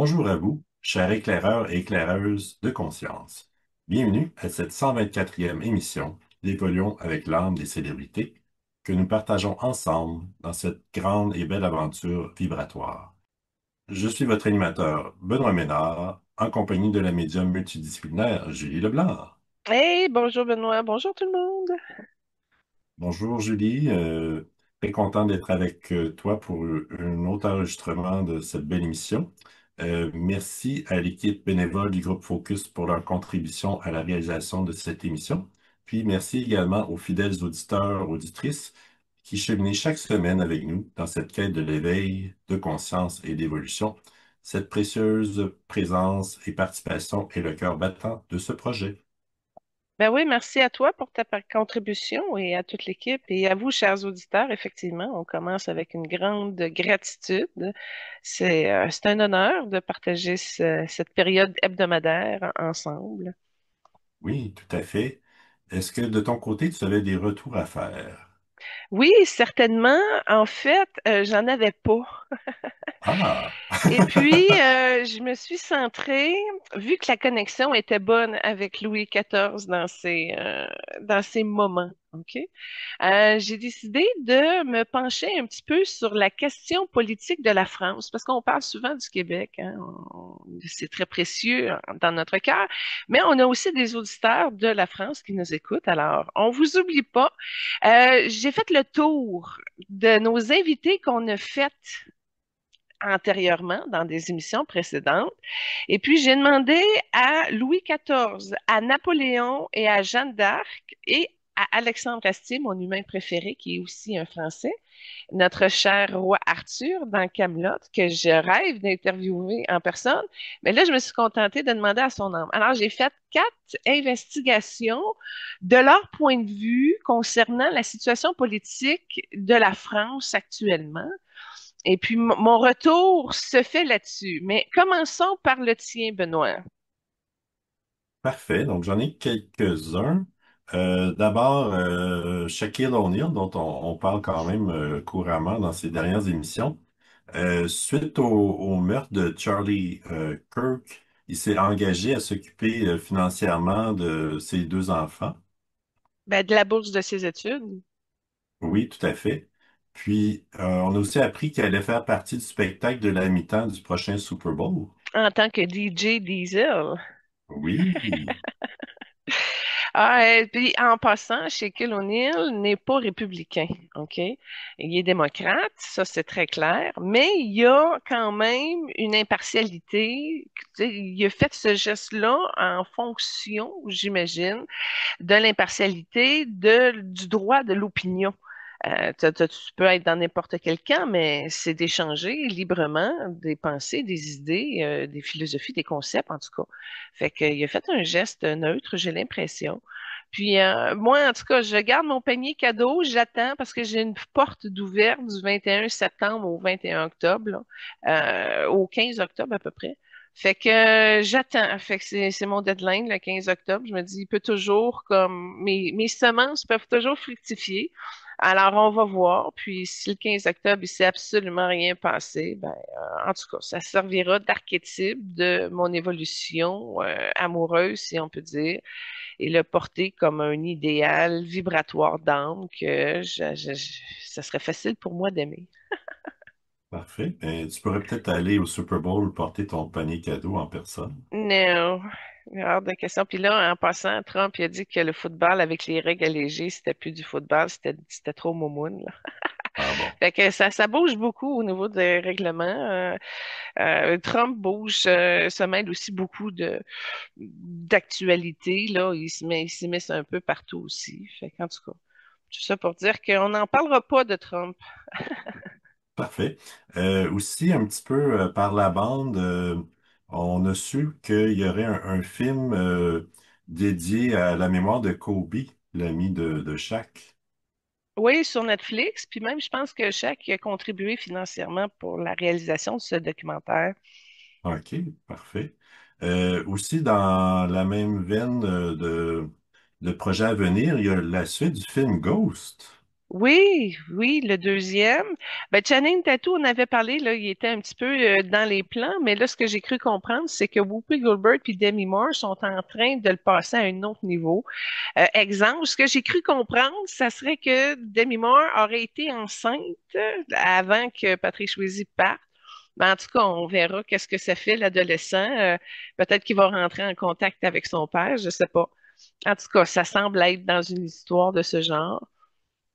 Bonjour à vous, chers éclaireurs et éclaireuses de conscience. Bienvenue à cette 124e émission d'Évoluons avec l'âme des célébrités que nous partageons ensemble dans cette grande et belle aventure vibratoire. Je suis votre animateur, Benoît Ménard, en compagnie de la médium multidisciplinaire Julie Leblanc. Hey, bonjour Benoît, bonjour tout le monde. Bonjour Julie, très content d'être avec toi pour un autre enregistrement de cette belle émission. Merci à l'équipe bénévole du groupe Focus pour leur contribution à la réalisation de cette émission. Puis merci également aux fidèles auditeurs, auditrices qui cheminaient chaque semaine avec nous dans cette quête de l'éveil, de conscience et d'évolution. Cette précieuse présence et participation est le cœur battant de ce projet. Ben oui, merci à toi pour ta contribution et à toute l'équipe et à vous, chers auditeurs. Effectivement, on commence avec une grande gratitude. C'est un honneur de partager cette période hebdomadaire ensemble. Oui, tout à fait. Est-ce que de ton côté, tu avais des retours à faire? Oui, certainement. En fait, j'en avais pas. Ah! Et puis, je me suis centrée, vu que la connexion était bonne avec Louis XIV dans ses moments. OK? J'ai décidé de me pencher un petit peu sur la question politique de la France, parce qu'on parle souvent du Québec, hein, c'est très précieux dans notre cœur, mais on a aussi des auditeurs de la France qui nous écoutent. Alors, on vous oublie pas. J'ai fait le tour de nos invités qu'on a fait antérieurement dans des émissions précédentes. Et puis, j'ai demandé à Louis XIV, à Napoléon et à Jeanne d'Arc et à Alexandre Astier, mon humain préféré, qui est aussi un Français, notre cher roi Arthur dans Camelot, que je rêve d'interviewer en personne. Mais là, je me suis contentée de demander à son âme. Alors, j'ai fait 4 investigations de leur point de vue concernant la situation politique de la France actuellement. Et puis, mon retour se fait là-dessus. Mais commençons par le tien, Benoît. Parfait. Donc, j'en ai quelques-uns. D'abord, Shaquille O'Neal, dont on parle quand même couramment dans ses dernières émissions. Suite au meurtre de Charlie Kirk, il s'est engagé à s'occuper financièrement de ses deux enfants. Ben, de la bourse de ses études, Oui, tout à fait. Puis, on a aussi appris qu'elle allait faire partie du spectacle de la mi-temps du prochain Super Bowl. en tant que DJ Diesel. Oui, Puis en passant, Shaquille O'Neal n'est pas républicain, OK? Il est démocrate, ça c'est très clair, mais il y a quand même une impartialité. Tu sais, il a fait ce geste-là en fonction, j'imagine, de l'impartialité du droit de l'opinion. Tu peux être dans n'importe quel camp, mais c'est d'échanger librement des pensées, des idées, des philosophies, des concepts, en tout cas. Fait qu'il a fait un geste neutre, j'ai l'impression. Puis moi, en tout cas, je garde mon panier cadeau, j'attends parce que j'ai une porte d'ouvert du 21 septembre au 21 octobre, là, au 15 octobre à peu près. Fait que j'attends. Fait que c'est mon deadline, le 15 octobre. Je me dis, il peut toujours, comme mes semences peuvent toujours fructifier. Alors, on va voir. Puis, si le 15 octobre, il s'est absolument rien passé, ben, en tout cas, ça servira d'archétype de mon évolution amoureuse, si on peut dire, et le porter comme un idéal vibratoire d'âme que ça serait facile pour moi d'aimer. parfait. Tu pourrais peut-être aller au Super Bowl porter ton panier cadeau en personne. Non, hors de question. Puis là, en passant, Trump il a dit que le football avec les règles allégées, c'était plus du football, c'était trop moumoune, là. Ah bon. Fait que ça bouge beaucoup au niveau des règlements. Trump bouge, se mêle aussi beaucoup d'actualité, là. Il s'immisce un peu partout aussi. Fait qu'en tout cas, tout ça pour dire qu'on n'en parlera pas de Trump. Parfait. Aussi, un petit peu par la bande, on a su qu'il y aurait un film dédié à la mémoire de Kobe, l'ami de Shaq. Oui, sur Netflix. Puis même, je pense que Shaq a contribué financièrement pour la réalisation de ce documentaire. OK, parfait. Aussi, dans la même veine de projets à venir, il y a la suite du film Ghost. Oui, oui, le deuxième. Ben, Channing Tatum, on avait parlé, là, il était un petit peu dans les plans, mais là, ce que j'ai cru comprendre, c'est que Whoopi Goldberg et Demi Moore sont en train de le passer à un autre niveau. Exemple, ce que j'ai cru comprendre, ça serait que Demi Moore aurait été enceinte avant que Patrick Swayze parte. Mais en tout cas, on verra qu'est-ce que ça fait l'adolescent. Peut-être qu'il va rentrer en contact avec son père, je sais pas. En tout cas, ça semble être dans une histoire de ce genre.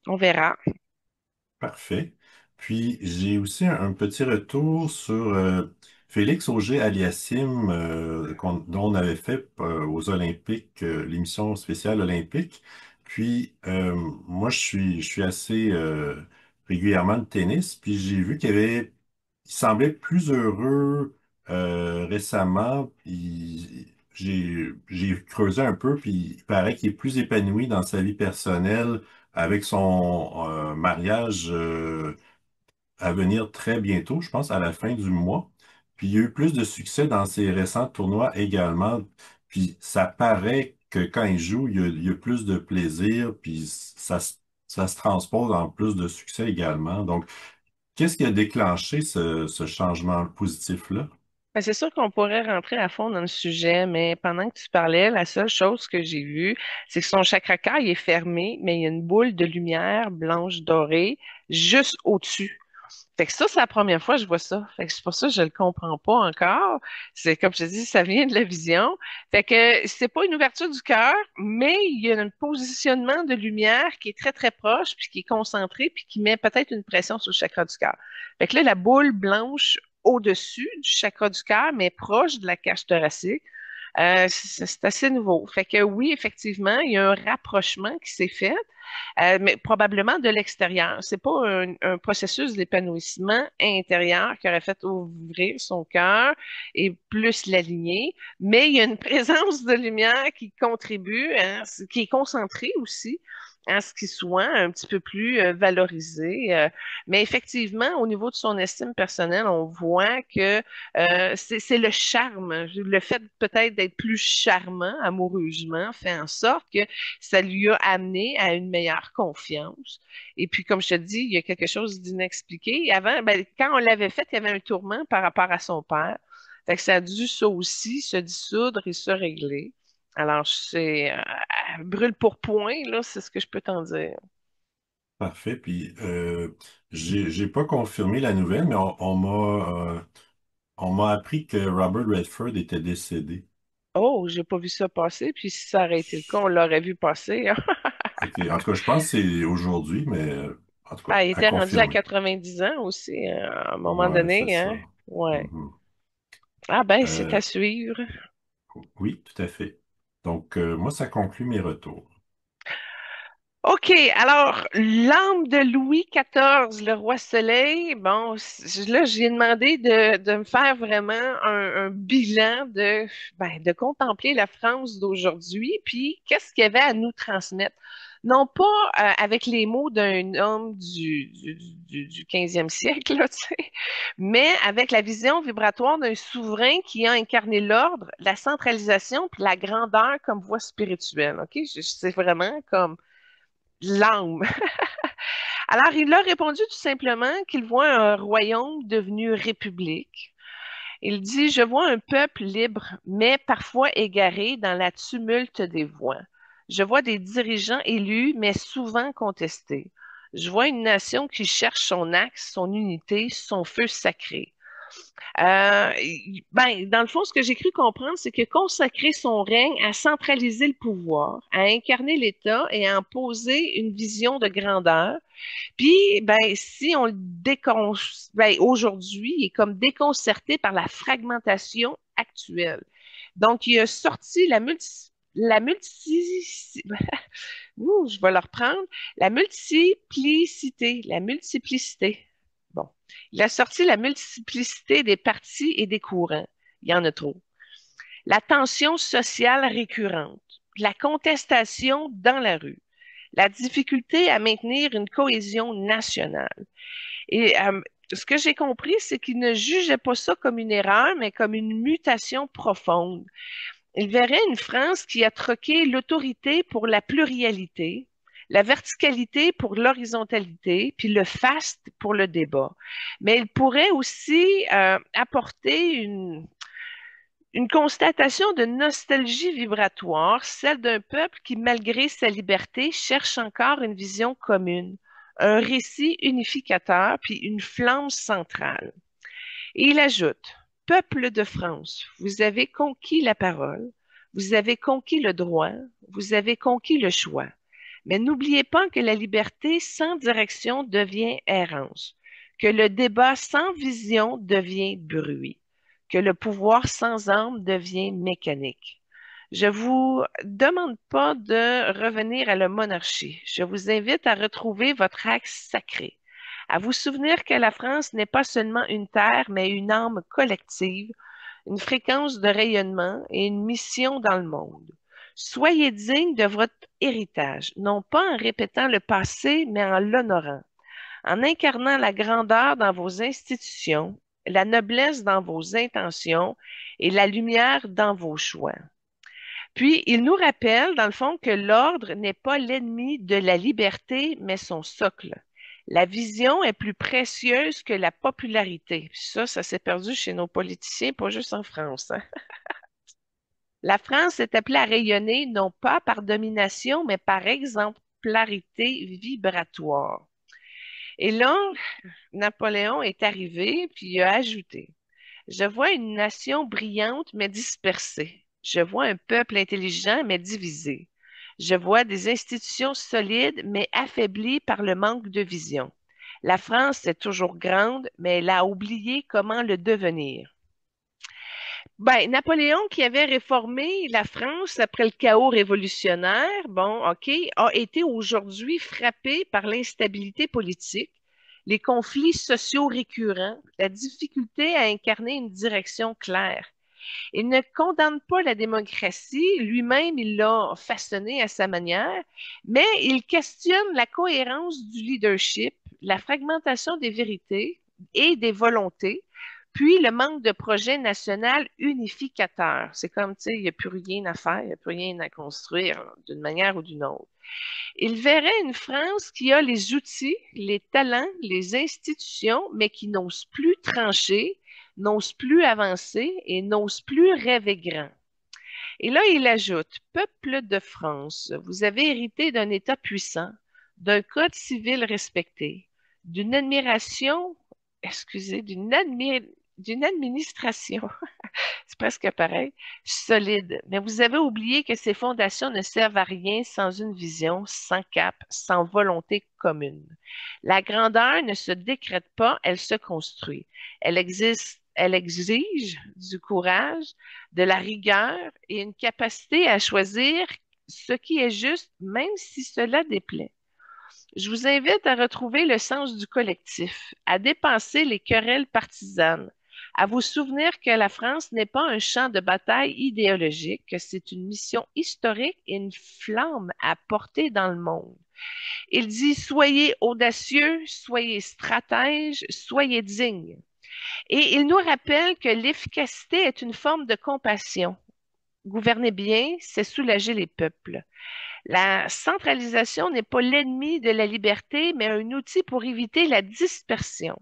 On verra. Parfait. Puis j'ai aussi un petit retour sur Félix Auger-Aliassime, dont on avait fait aux Olympiques, l'émission spéciale olympique. Puis moi, je suis assez régulièrement de tennis, puis j'ai vu il semblait plus heureux récemment. J'ai creusé un peu, puis il paraît qu'il est plus épanoui dans sa vie personnelle avec son mariage à venir très bientôt, je pense à la fin du mois. Puis il y a eu plus de succès dans ses récents tournois également. Puis ça paraît que quand il joue, il y a plus de plaisir, puis ça se transpose en plus de succès également. Donc, qu'est-ce qui a déclenché ce changement positif-là? Ben, c'est sûr qu'on pourrait rentrer à fond dans le sujet, mais pendant que tu parlais, la seule chose que j'ai vue, c'est que son chakra il est fermé, mais il y a une boule de lumière blanche dorée juste au-dessus. Fait que ça, c'est la première fois que je vois ça. Fait que c'est pour ça que je le comprends pas encore. C'est comme je te dis, ça vient de la vision. Fait que c'est pas une ouverture du cœur, mais il y a un positionnement de lumière qui est très, très proche, puis qui est concentré, puis qui met peut-être une pression sur le chakra du cœur. Fait que là, la boule blanche au-dessus du chakra du cœur, mais proche de la cage thoracique. C'est assez nouveau. Fait que oui, effectivement, il y a un rapprochement qui s'est fait. Mais probablement de l'extérieur. C'est pas un processus d'épanouissement intérieur qui aurait fait ouvrir son cœur et plus l'aligner, mais il y a une présence de lumière qui contribue, hein, qui est concentrée aussi à ce qu'il soit un petit peu plus valorisé. Mais effectivement, au niveau de son estime personnelle, on voit que c'est le charme, le fait peut-être d'être plus charmant amoureusement fait en sorte que ça lui a amené à une meilleure confiance. Et puis, comme je te dis, il y a quelque chose d'inexpliqué. Avant, ben, quand on l'avait fait, il y avait un tourment par rapport à son père. Fait que ça a dû, ça aussi, se dissoudre et se régler. Alors, c'est brûle pour point, là, c'est ce que je peux t'en dire. Parfait. Puis j'ai pas confirmé la nouvelle, mais on m'a appris que Robert Redford était décédé. Oh, j'ai pas vu ça passer, puis si ça aurait été le cas, on l'aurait vu passer, hein. Ok. En tout cas, je pense que c'est aujourd'hui, mais en tout cas, Ah, il à était rendu à confirmer. 90 ans aussi, à un moment Ouais, c'est donné, ça. hein. Ouais. Mhm. Ah ben, c'est Euh, à suivre. oui, tout à fait. Donc, moi, ça conclut mes retours. OK, alors, l'âme de Louis XIV, le roi Soleil, bon, là, j'ai demandé de me faire vraiment un bilan de contempler la France d'aujourd'hui, puis qu'est-ce qu'il y avait à nous transmettre. Non pas avec les mots d'un homme du 15e siècle, là, tu sais, mais avec la vision vibratoire d'un souverain qui a incarné l'ordre, la centralisation, puis la grandeur comme voie spirituelle. OK? C'est vraiment comme l'âme. Alors, il a répondu tout simplement qu'il voit un royaume devenu république. Il dit, je vois un peuple libre, mais parfois égaré dans la tumulte des voix. Je vois des dirigeants élus, mais souvent contestés. Je vois une nation qui cherche son axe, son unité, son feu sacré. Ben, dans le fond, ce que j'ai cru comprendre, c'est que consacrer son règne à centraliser le pouvoir, à incarner l'État et à en poser une vision de grandeur. Puis, ben, si on le ben, aujourd'hui, il est comme déconcerté par la fragmentation actuelle. Donc, il a sorti la multi, ouh, je vais le reprendre, la multiplicité. Bon, il a sorti la multiplicité des partis et des courants. Il y en a trop. La tension sociale récurrente, la contestation dans la rue, la difficulté à maintenir une cohésion nationale. Et ce que j'ai compris, c'est qu'il ne jugeait pas ça comme une erreur, mais comme une mutation profonde. Il verrait une France qui a troqué l'autorité pour la pluralité, la verticalité pour l'horizontalité, puis le faste pour le débat. Mais il pourrait aussi apporter une constatation de nostalgie vibratoire, celle d'un peuple qui, malgré sa liberté, cherche encore une vision commune, un récit unificateur, puis une flamme centrale. Et il ajoute, Peuple de France, vous avez conquis la parole, vous avez conquis le droit, vous avez conquis le choix. Mais n'oubliez pas que la liberté sans direction devient errance, que le débat sans vision devient bruit, que le pouvoir sans âme devient mécanique. Je vous demande pas de revenir à la monarchie. Je vous invite à retrouver votre axe sacré, à vous souvenir que la France n'est pas seulement une terre, mais une âme collective, une fréquence de rayonnement et une mission dans le monde. Soyez digne de votre héritage, non pas en répétant le passé, mais en l'honorant, en incarnant la grandeur dans vos institutions, la noblesse dans vos intentions et la lumière dans vos choix. Puis, il nous rappelle, dans le fond, que l'ordre n'est pas l'ennemi de la liberté, mais son socle. La vision est plus précieuse que la popularité. Ça s'est perdu chez nos politiciens, pas juste en France, hein. La France est appelée à rayonner non pas par domination, mais par exemplarité vibratoire. Et là, Napoléon est arrivé, puis il a ajouté, Je vois une nation brillante, mais dispersée. Je vois un peuple intelligent, mais divisé. Je vois des institutions solides, mais affaiblies par le manque de vision. La France est toujours grande, mais elle a oublié comment le devenir. Ben, Napoléon, qui avait réformé la France après le chaos révolutionnaire, bon, OK, a été aujourd'hui frappé par l'instabilité politique, les conflits sociaux récurrents, la difficulté à incarner une direction claire. Il ne condamne pas la démocratie, lui-même il l'a façonnée à sa manière, mais il questionne la cohérence du leadership, la fragmentation des vérités et des volontés, puis le manque de projet national unificateur. C'est comme, tu sais, il n'y a plus rien à faire, il n'y a plus rien à construire d'une manière ou d'une autre. Il verrait une France qui a les outils, les talents, les institutions, mais qui n'ose plus trancher, n'ose plus avancer et n'ose plus rêver grand. Et là, il ajoute, Peuple de France, vous avez hérité d'un État puissant, d'un code civil respecté, d'une admiration, excusez, d'une administration, c'est presque pareil, solide. Mais vous avez oublié que ces fondations ne servent à rien sans une vision, sans cap, sans volonté commune. La grandeur ne se décrète pas, elle se construit. Elle existe, elle exige du courage, de la rigueur et une capacité à choisir ce qui est juste, même si cela déplaît. Je vous invite à retrouver le sens du collectif, à dépasser les querelles partisanes, à vous souvenir que la France n'est pas un champ de bataille idéologique, que c'est une mission historique et une flamme à porter dans le monde. Il dit, soyez audacieux, soyez stratèges, soyez dignes. Et il nous rappelle que l'efficacité est une forme de compassion. Gouverner bien, c'est soulager les peuples. La centralisation n'est pas l'ennemi de la liberté, mais un outil pour éviter la dispersion.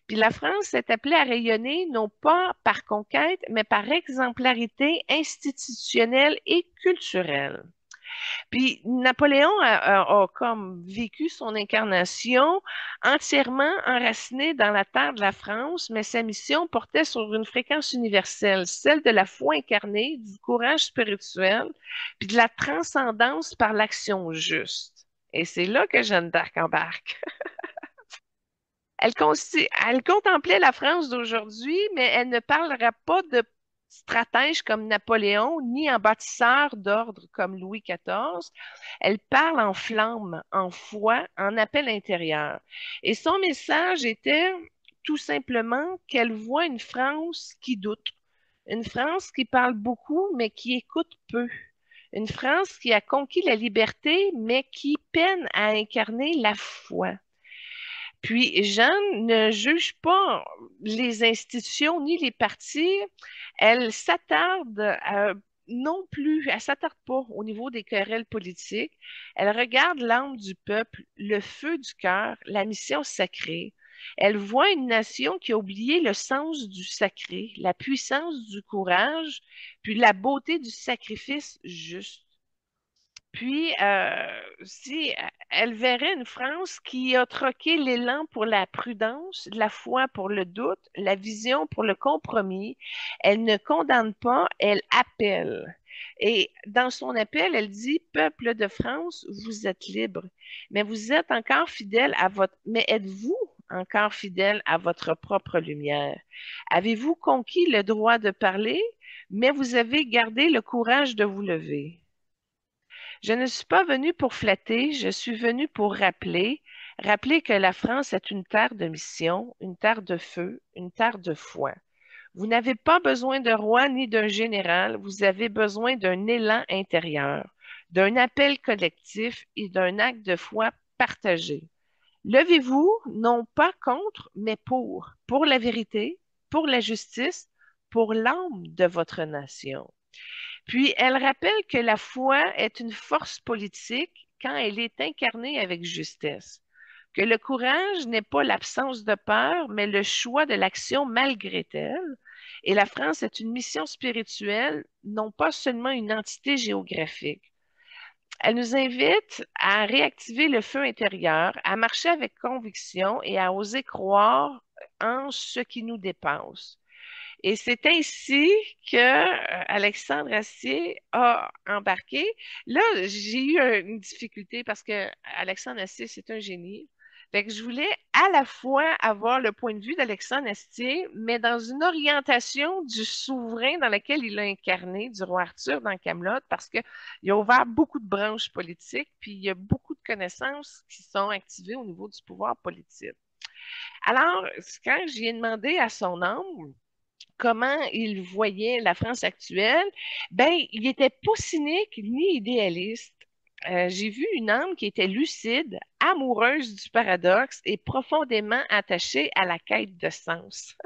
Puis la France est appelée à rayonner non pas par conquête, mais par exemplarité institutionnelle et culturelle. Puis Napoléon a comme vécu son incarnation entièrement enracinée dans la terre de la France, mais sa mission portait sur une fréquence universelle, celle de la foi incarnée, du courage spirituel, puis de la transcendance par l'action juste. Et c'est là que Jeanne d'Arc embarque. Elle contemplait la France d'aujourd'hui, mais elle ne parlera pas de stratège comme Napoléon, ni en bâtisseur d'ordre comme Louis XIV. Elle parle en flamme, en foi, en appel intérieur. Et son message était tout simplement qu'elle voit une France qui doute, une France qui parle beaucoup, mais qui écoute peu. Une France qui a conquis la liberté, mais qui peine à incarner la foi. Puis, Jeanne ne juge pas les institutions ni les partis. Elle s'attarde non plus, elle s'attarde pas au niveau des querelles politiques. Elle regarde l'âme du peuple, le feu du cœur, la mission sacrée. Elle voit une nation qui a oublié le sens du sacré, la puissance du courage, puis la beauté du sacrifice juste. Puis, si elle verrait une France qui a troqué l'élan pour la prudence, la foi pour le doute, la vision pour le compromis, elle ne condamne pas, elle appelle. Et dans son appel, elle dit, Peuple de France, vous êtes libres, mais vous êtes encore fidèle à votre, mais êtes-vous encore fidèle à votre propre lumière? Avez-vous conquis le droit de parler, mais vous avez gardé le courage de vous lever? Je ne suis pas venu pour flatter, je suis venu pour rappeler que la France est une terre de mission, une terre de feu, une terre de foi. Vous n'avez pas besoin de roi ni d'un général, vous avez besoin d'un élan intérieur, d'un appel collectif et d'un acte de foi partagé. Levez-vous, non pas contre, mais pour la vérité, pour la justice, pour l'âme de votre nation. Puis, elle rappelle que la foi est une force politique quand elle est incarnée avec justesse, que le courage n'est pas l'absence de peur, mais le choix de l'action malgré elle. Et la France est une mission spirituelle, non pas seulement une entité géographique. Elle nous invite à réactiver le feu intérieur, à marcher avec conviction et à oser croire en ce qui nous dépasse. Et c'est ainsi que Alexandre Astier a embarqué. Là, j'ai eu une difficulté parce que Alexandre Astier, c'est un génie. Fait que je voulais à la fois avoir le point de vue d'Alexandre Astier, mais dans une orientation du souverain dans laquelle il a incarné, du roi Arthur dans Camelot, parce qu'il a ouvert beaucoup de branches politiques, puis il y a beaucoup de connaissances qui sont activées au niveau du pouvoir politique. Alors, quand j'y ai demandé à son âme, comment il voyait la France actuelle, ben, il n'était pas cynique ni idéaliste. J'ai vu une âme qui était lucide, amoureuse du paradoxe et profondément attachée à la quête de sens.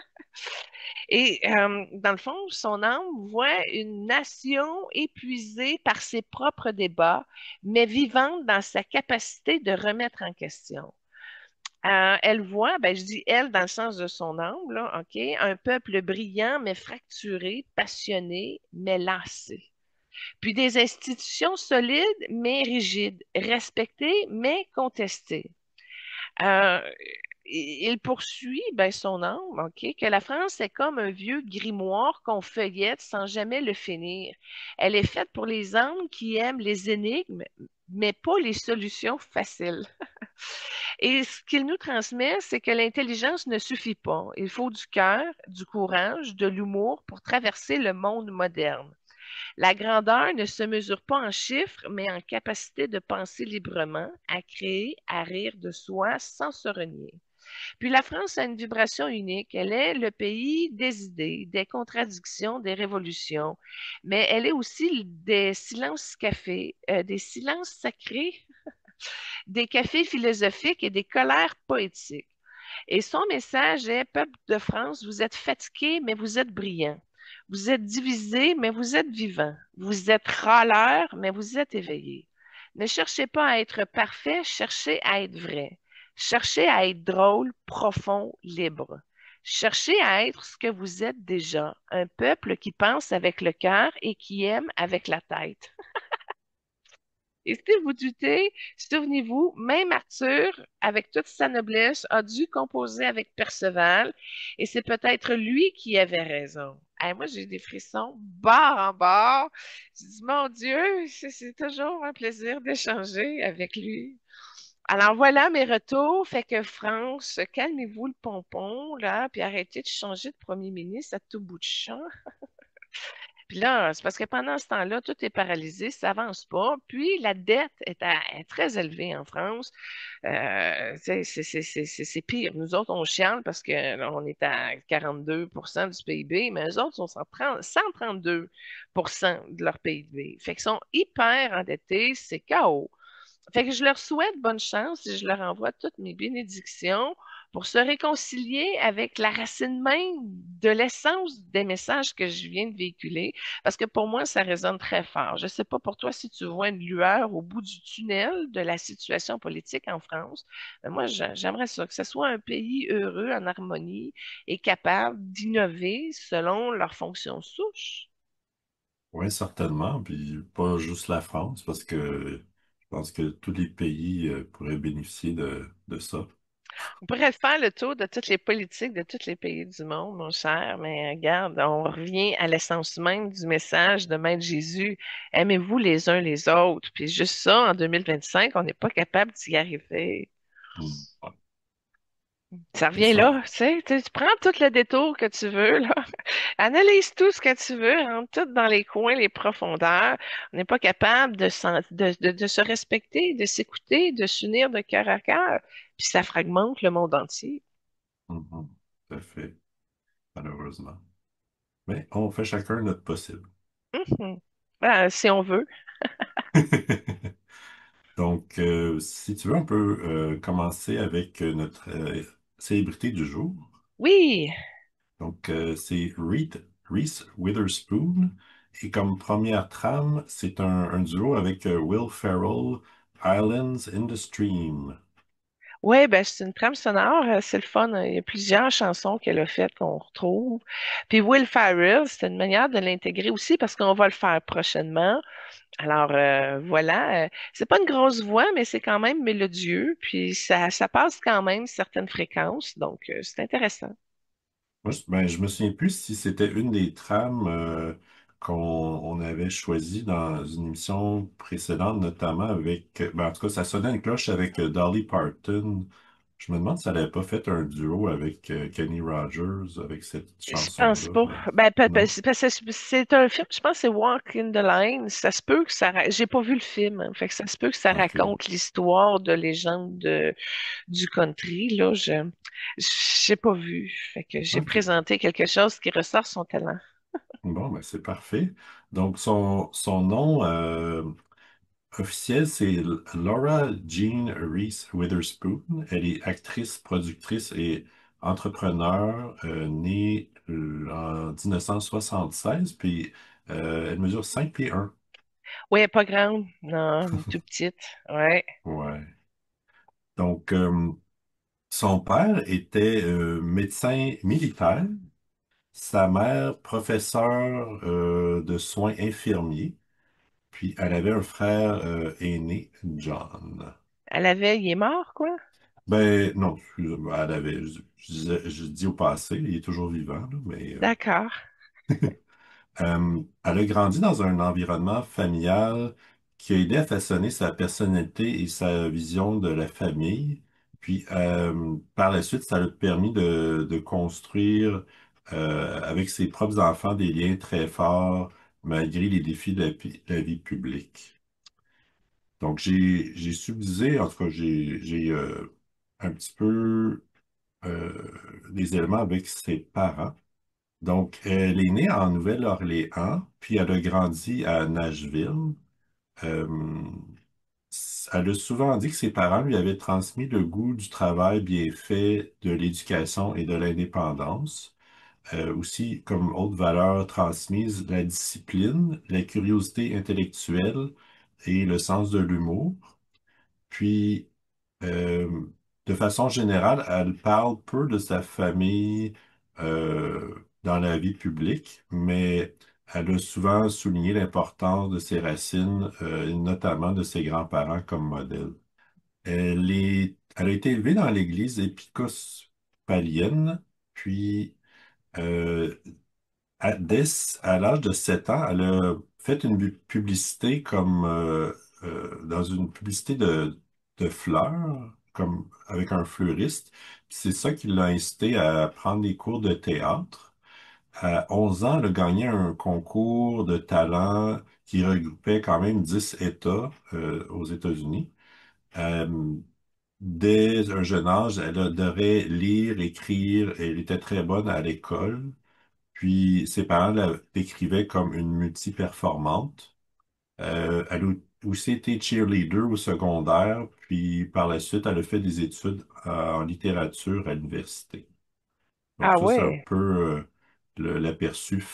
Et dans le fond, son âme voit une nation épuisée par ses propres débats, mais vivante dans sa capacité de remettre en question. Elle voit, ben, je dis elle dans le sens de son âme, là, OK, un peuple brillant mais fracturé, passionné mais lassé. Puis des institutions solides mais rigides, respectées mais contestées. Euh, il poursuit, ben, son âme, OK, que la France est comme un vieux grimoire qu'on feuillette sans jamais le finir. Elle est faite pour les âmes qui aiment les énigmes, mais pas les solutions faciles. Et ce qu'il nous transmet, c'est que l'intelligence ne suffit pas. Il faut du cœur, du courage, de l'humour pour traverser le monde moderne. La grandeur ne se mesure pas en chiffres, mais en capacité de penser librement, à créer, à rire de soi sans se renier. Puis la France a une vibration unique. Elle est le pays des idées, des contradictions, des révolutions, mais elle est aussi des silences cafés, des silences sacrés, des cafés philosophiques et des colères poétiques. Et son message est, Peuple de France, vous êtes fatigués, mais vous êtes brillants. Vous êtes divisés, mais vous êtes vivants. Vous êtes râleurs, mais vous êtes éveillés. Ne cherchez pas à être parfait, cherchez à être vrai. Cherchez à être drôle, profond, libre. Cherchez à être ce que vous êtes déjà, un peuple qui pense avec le cœur et qui aime avec la tête. Et si vous doutez, souvenez-vous, même Arthur, avec toute sa noblesse, a dû composer avec Perceval, et c'est peut-être lui qui avait raison. Hey, moi, j'ai des frissons bord en bord. Je dis, mon Dieu, c'est toujours un plaisir d'échanger avec lui. Alors voilà mes retours. Fait que France, calmez-vous le pompon, là, puis arrêtez de changer de premier ministre à tout bout de champ. Puis là, c'est parce que pendant ce temps-là, tout est paralysé, ça avance pas. Puis la dette est très élevée en France. C'est pire. Nous autres, on chiale parce qu'on est à 42 du PIB, mais eux autres sont 132 de leur PIB. Fait qu'ils sont hyper endettés, c'est chaos. Fait que je leur souhaite bonne chance et je leur envoie toutes mes bénédictions pour se réconcilier avec la racine même de l'essence des messages que je viens de véhiculer, parce que pour moi, ça résonne très fort. Je ne sais pas pour toi si tu vois une lueur au bout du tunnel de la situation politique en France, mais moi, j'aimerais ça, que ce soit un pays heureux, en harmonie et capable d'innover selon leurs fonctions souches. Oui, certainement. Puis pas juste la France, parce que je pense que tous les pays pourraient bénéficier de ça. On pourrait faire le tour de toutes les politiques de tous les pays du monde, mon cher, mais regarde, on revient à l'essence même du message de Maître Jésus. Aimez-vous les uns les autres. Puis juste ça, en 2025, on n'est pas capable d'y arriver. Hmm. Ouais. Ça Et revient ça, là, tu sais, tu prends tout le détour que tu veux, là. Analyse tout ce que tu veux, rentre tout dans les coins, les profondeurs. On n'est pas capable de se respecter, de s'écouter, de s'unir de cœur à cœur. Puis ça fragmente le monde entier. mhm, tout à fait, malheureusement. Mais on fait chacun notre possible. Mhm. Ben, si on veut. Donc, si tu veux, on peut commencer avec notre célébrité du jour. Oui. Donc, c'est Reese Witherspoon. Et comme première trame, c'est un duo avec Will Ferrell, Islands in the Stream. Oui, ben, c'est une trame sonore, c'est le fun. Il y a plusieurs chansons qu'elle a faites qu'on retrouve. Puis Will Ferrell, c'est une manière de l'intégrer aussi parce qu'on va le faire prochainement. Alors voilà, c'est pas une grosse voix, mais c'est quand même mélodieux, puis ça passe quand même certaines fréquences, donc c'est intéressant. Moi, je me souviens plus si c'était une des trames qu'on on avait choisies dans une émission précédente, notamment avec, en tout cas, ça sonnait une cloche avec Dolly Parton. Je me demande si elle n'avait pas fait un duo avec Kenny Rogers avec cette Je pense chanson-là, pas. mais Ben, non? c'est parce que c'est un film, je pense que c'est Walk in the Line. Ça se peut que j'ai pas vu le film, hein. Fait que ça se peut que ça OK. raconte l'histoire de légende du country. Là, j'ai pas vu. Fait que j'ai OK. présenté quelque chose qui ressort son talent. Bon, ben c'est parfait. Donc, son nom officiel, c'est Laura Jean Reese Witherspoon. Elle est actrice, productrice et entrepreneur, née en 1976, puis elle mesure 5 pieds 1. Oui, pas grande, non, une toute petite. Ouais. Ouais. Donc, son père était médecin militaire, sa mère professeure de soins infirmiers. Puis elle avait un frère aîné, John. Il est mort, quoi? Ben non, excuse-moi, elle avait, je dis au passé, il est toujours vivant, là, mais D'accord. elle a grandi dans un environnement familial qui a aidé à façonner sa personnalité et sa vision de la famille. Puis par la suite, ça lui a permis de construire avec ses propres enfants des liens très forts malgré les défis de la vie publique. Donc, j'ai subdivisé, en tout cas, j'ai un petit peu des éléments avec ses parents. Donc, elle est née en Nouvelle-Orléans, puis elle a grandi à Nashville. Euh, Elle a souvent dit que ses parents lui avaient transmis le goût du travail bien fait, de l'éducation et de l'indépendance. Aussi, comme autre valeur transmise, la discipline, la curiosité intellectuelle et le sens de l'humour. Puis, euh, de façon générale, elle parle peu de sa famille dans la vie publique, mais elle a souvent souligné l'importance de ses racines, et notamment de ses grands-parents comme modèle. Elle a été élevée dans l'église épiscopalienne, puis euh, à l'âge de 7 ans, elle a fait une publicité comme dans une publicité de fleurs, comme avec un fleuriste. Puis c'est ça qui l'a incité à prendre des cours de théâtre. À 11 ans, elle a gagné un concours de talent qui regroupait quand même 10 États aux États-Unis. Euh, Dès un jeune âge, elle adorait lire, écrire, et elle était très bonne à l'école. Puis ses parents la décrivaient comme une multi-performante. Elle aussi été cheerleader au secondaire, puis par la suite, elle a fait des études en littérature à l'université. Donc Ah ça, c'est un ouais. peu l'aperçu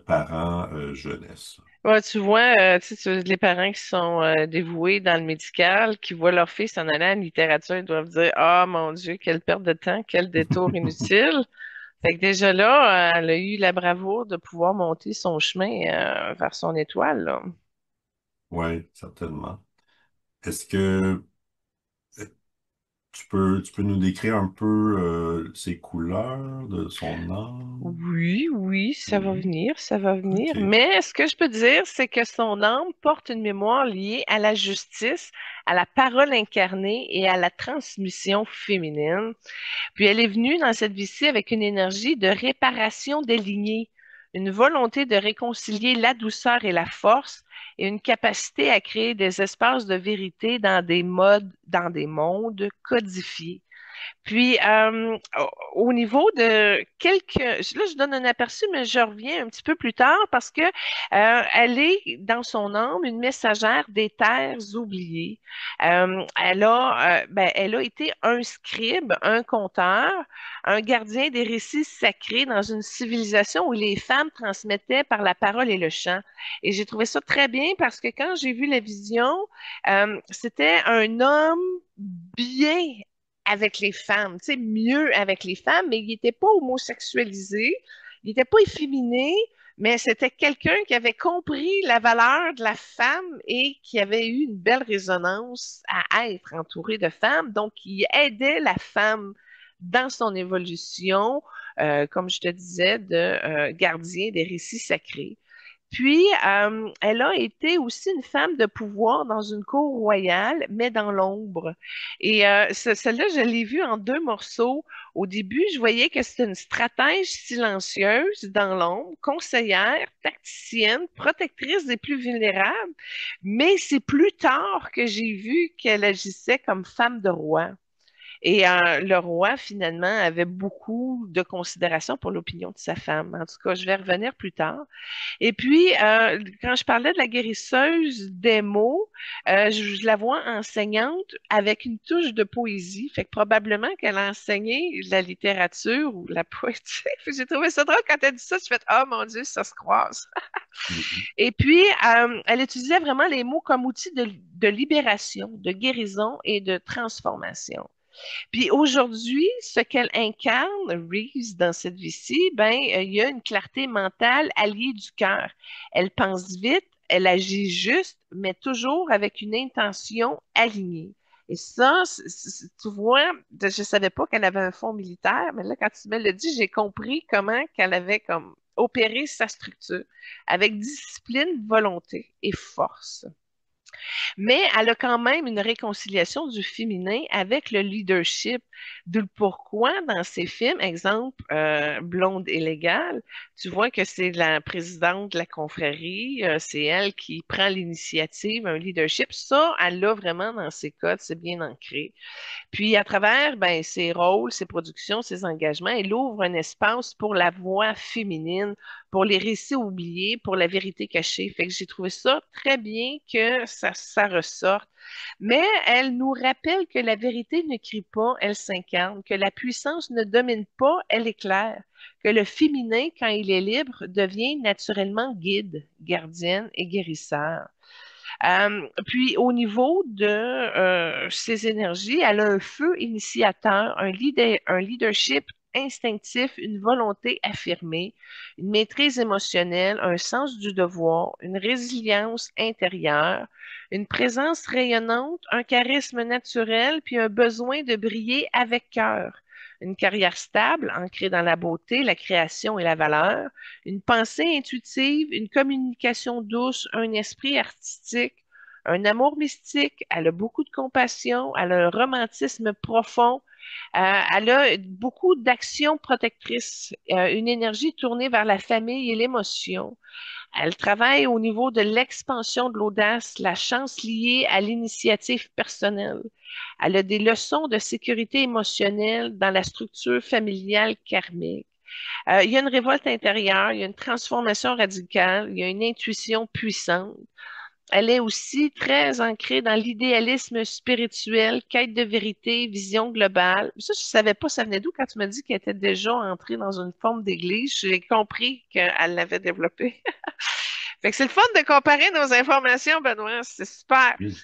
parent-jeunesse. Ouais, tu vois, les parents qui sont dévoués dans le médical, qui voient leur fils s'en aller en littérature, ils doivent dire, ah mon Dieu, quelle perte de temps, quel détour inutile. Fait que déjà là, elle a eu la bravoure de pouvoir monter son chemin vers son étoile, là. Oui, certainement. Est-ce que tu peux nous décrire un peu ses couleurs de son âme? Oui, oui, ça va Oui. venir, ça va venir. OK. Mais ce que je peux dire, c'est que son âme porte une mémoire liée à la justice, à la parole incarnée et à la transmission féminine. Puis elle est venue dans cette vie-ci avec une énergie de réparation des lignées, une volonté de réconcilier la douceur et la force, et une capacité à créer des espaces de vérité dans des mondes codifiés. Puis, au niveau de quelques... Là, je donne un aperçu, mais je reviens un petit peu plus tard parce que elle est, dans son âme, une messagère des terres oubliées. Elle a été un scribe, un conteur, un gardien des récits sacrés dans une civilisation où les femmes transmettaient par la parole et le chant. Et j'ai trouvé ça très bien parce que quand j'ai vu la vision, c'était un homme bien avec les femmes, tu sais, mieux avec les femmes, mais il n'était pas homosexualisé, il n'était pas efféminé, mais c'était quelqu'un qui avait compris la valeur de la femme et qui avait eu une belle résonance à être entouré de femmes, donc il aidait la femme dans son évolution, comme je te disais, de gardien des récits sacrés. Puis, elle a été aussi une femme de pouvoir dans une cour royale, mais dans l'ombre. Et celle-là, je l'ai vue en deux morceaux. Au début, je voyais que c'était une stratège silencieuse dans l'ombre, conseillère, tacticienne, protectrice des plus vulnérables. Mais c'est plus tard que j'ai vu qu'elle agissait comme femme de roi. Et le roi, finalement, avait beaucoup de considération pour l'opinion de sa femme. En tout cas, je vais revenir plus tard. Et puis, quand je parlais de la guérisseuse des mots, je la vois enseignante avec une touche de poésie. Fait que probablement qu'elle a enseigné la littérature ou la poétique. J'ai trouvé ça drôle quand elle dit ça. Je fais, oh mon Dieu, ça se croise. Mhm. Et puis, elle utilisait vraiment les mots comme outil de libération, de guérison et de transformation. Puis aujourd'hui, ce qu'elle incarne, Reeves, dans cette vie-ci, ben, il y a une clarté mentale alliée du cœur. Elle pense vite, elle agit juste, mais toujours avec une intention alignée. Et ça, tu vois, je ne savais pas qu'elle avait un fond militaire, mais là, quand tu me l'as dit, j'ai compris comment qu'elle avait comme opéré sa structure avec discipline, volonté et force. Mais elle a quand même une réconciliation du féminin avec le leadership. D'où le pourquoi dans ses films, exemple Blonde et légale, tu vois que c'est la présidente de la confrérie, c'est elle qui prend l'initiative, un leadership. Ça, elle l'a vraiment dans ses codes, c'est bien ancré. Puis à travers ben, ses rôles, ses productions, ses engagements, elle ouvre un espace pour la voix féminine, pour les récits oubliés, pour la vérité cachée. Fait que j'ai trouvé ça très bien que ça ressorte. Mais elle nous rappelle que la vérité ne crie pas, elle s'incarne, que la puissance ne domine pas, elle éclaire, que le féminin, quand il est libre, devient naturellement guide, gardienne et guérisseur. Puis au niveau de ses énergies, elle a un feu initiateur, un leadership instinctif, une volonté affirmée, une maîtrise émotionnelle, un sens du devoir, une résilience intérieure, une présence rayonnante, un charisme naturel, puis un besoin de briller avec cœur. Une carrière stable, ancrée dans la beauté, la création et la valeur, une pensée intuitive, une communication douce, un esprit artistique, un amour mystique, elle a beaucoup de compassion, elle a un romantisme profond, elle a beaucoup d'actions protectrices, une énergie tournée vers la famille et l'émotion. Elle travaille au niveau de l'expansion de l'audace, la chance liée à l'initiative personnelle. Elle a des leçons de sécurité émotionnelle dans la structure familiale karmique. Il y a une révolte intérieure, il y a une transformation radicale, il y a une intuition puissante. Elle est aussi très ancrée dans l'idéalisme spirituel, quête de vérité, vision globale. Ça, je savais pas ça venait d'où quand tu m'as dit qu'elle était déjà entrée dans une forme d'église. J'ai compris qu'elle l'avait développée. Fait que c'est le fun de comparer nos informations, Benoît. C'est super. Oui.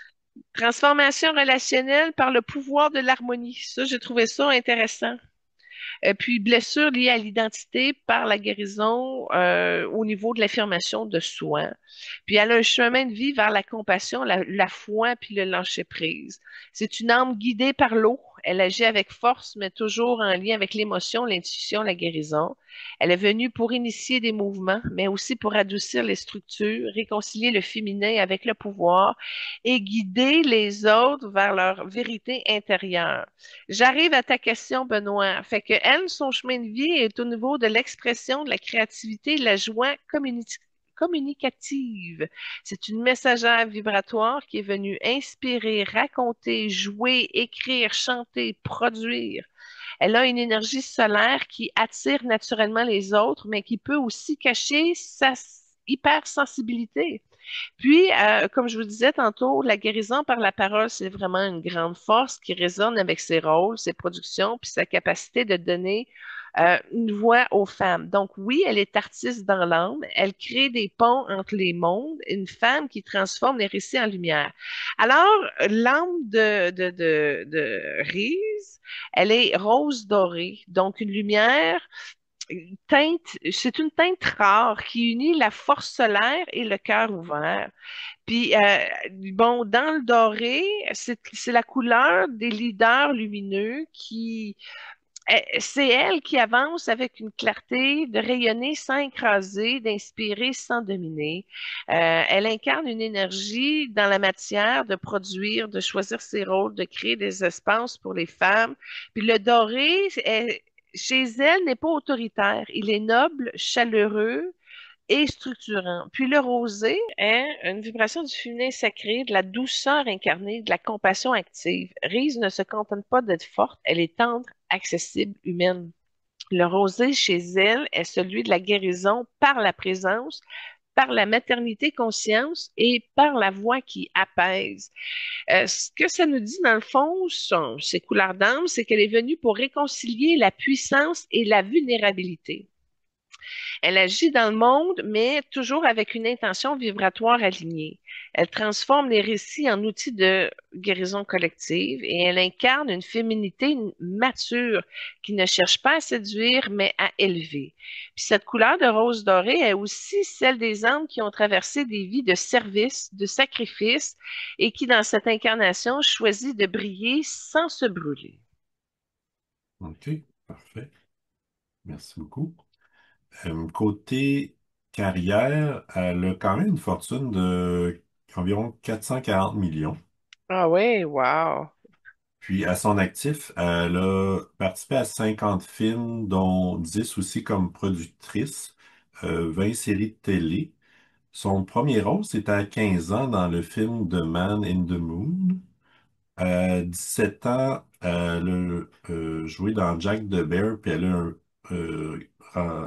Transformation relationnelle par le pouvoir de l'harmonie. Ça, j'ai trouvé ça intéressant. Puis blessure liée à l'identité par la guérison au niveau de l'affirmation de soi. Puis elle a un chemin de vie vers la compassion, la foi, puis le lâcher-prise. C'est une âme guidée par l'eau. Elle agit avec force, mais toujours en lien avec l'émotion, l'intuition, la guérison. Elle est venue pour initier des mouvements, mais aussi pour adoucir les structures, réconcilier le féminin avec le pouvoir et guider les autres vers leur vérité intérieure. J'arrive à ta question, Benoît. Fait que elle, son chemin de vie est au niveau de l'expression, de la créativité, de la joie communicative. C'est une messagère vibratoire qui est venue inspirer, raconter, jouer, écrire, chanter, produire. Elle a une énergie solaire qui attire naturellement les autres, mais qui peut aussi cacher sa hypersensibilité. Puis, comme je vous disais tantôt, la guérison par la parole, c'est vraiment une grande force qui résonne avec ses rôles, ses productions, puis sa capacité de donner une voix aux femmes. Donc oui, elle est artiste dans l'âme, elle crée des ponts entre les mondes, une femme qui transforme les récits en lumière. Alors, l'âme de Reese, elle est rose dorée, donc une lumière teinte, c'est une teinte rare qui unit la force solaire et le cœur ouvert. Puis, bon, dans le doré, c'est la couleur des leaders lumineux qui, c'est elle qui avance avec une clarté, de rayonner sans écraser, d'inspirer sans dominer. Elle incarne une énergie dans la matière de produire, de choisir ses rôles, de créer des espaces pour les femmes. Puis le doré, chez elle, n'est pas autoritaire. Il est noble, chaleureux, et structurant. Puis le rosé est une vibration du féminin sacré, de la douceur incarnée, de la compassion active. Rise ne se contente pas d'être forte, elle est tendre, accessible, humaine. Le rosé chez elle est celui de la guérison par la présence, par la maternité conscience et par la voix qui apaise. Ce que ça nous dit dans le fond, ses couleurs d'âme, c'est qu'elle est venue pour réconcilier la puissance et la vulnérabilité. Elle agit dans le monde, mais toujours avec une intention vibratoire alignée. Elle transforme les récits en outils de guérison collective et elle incarne une féminité mature qui ne cherche pas à séduire, mais à élever. Puis cette couleur de rose dorée est aussi celle des âmes qui ont traversé des vies de service, de sacrifice et qui, dans cette incarnation, choisissent de briller sans se brûler. OK, parfait. Merci beaucoup. Côté carrière, elle a quand même une fortune de environ 440 millions. Ah ouais, wow. Puis à son actif, elle a participé à 50 films, dont 10 aussi comme productrice, 20 séries de télé. Son premier rôle, c'était à 15 ans dans le film The Man in the Moon. À 17 ans, elle a joué dans Jack the Bear, puis elle a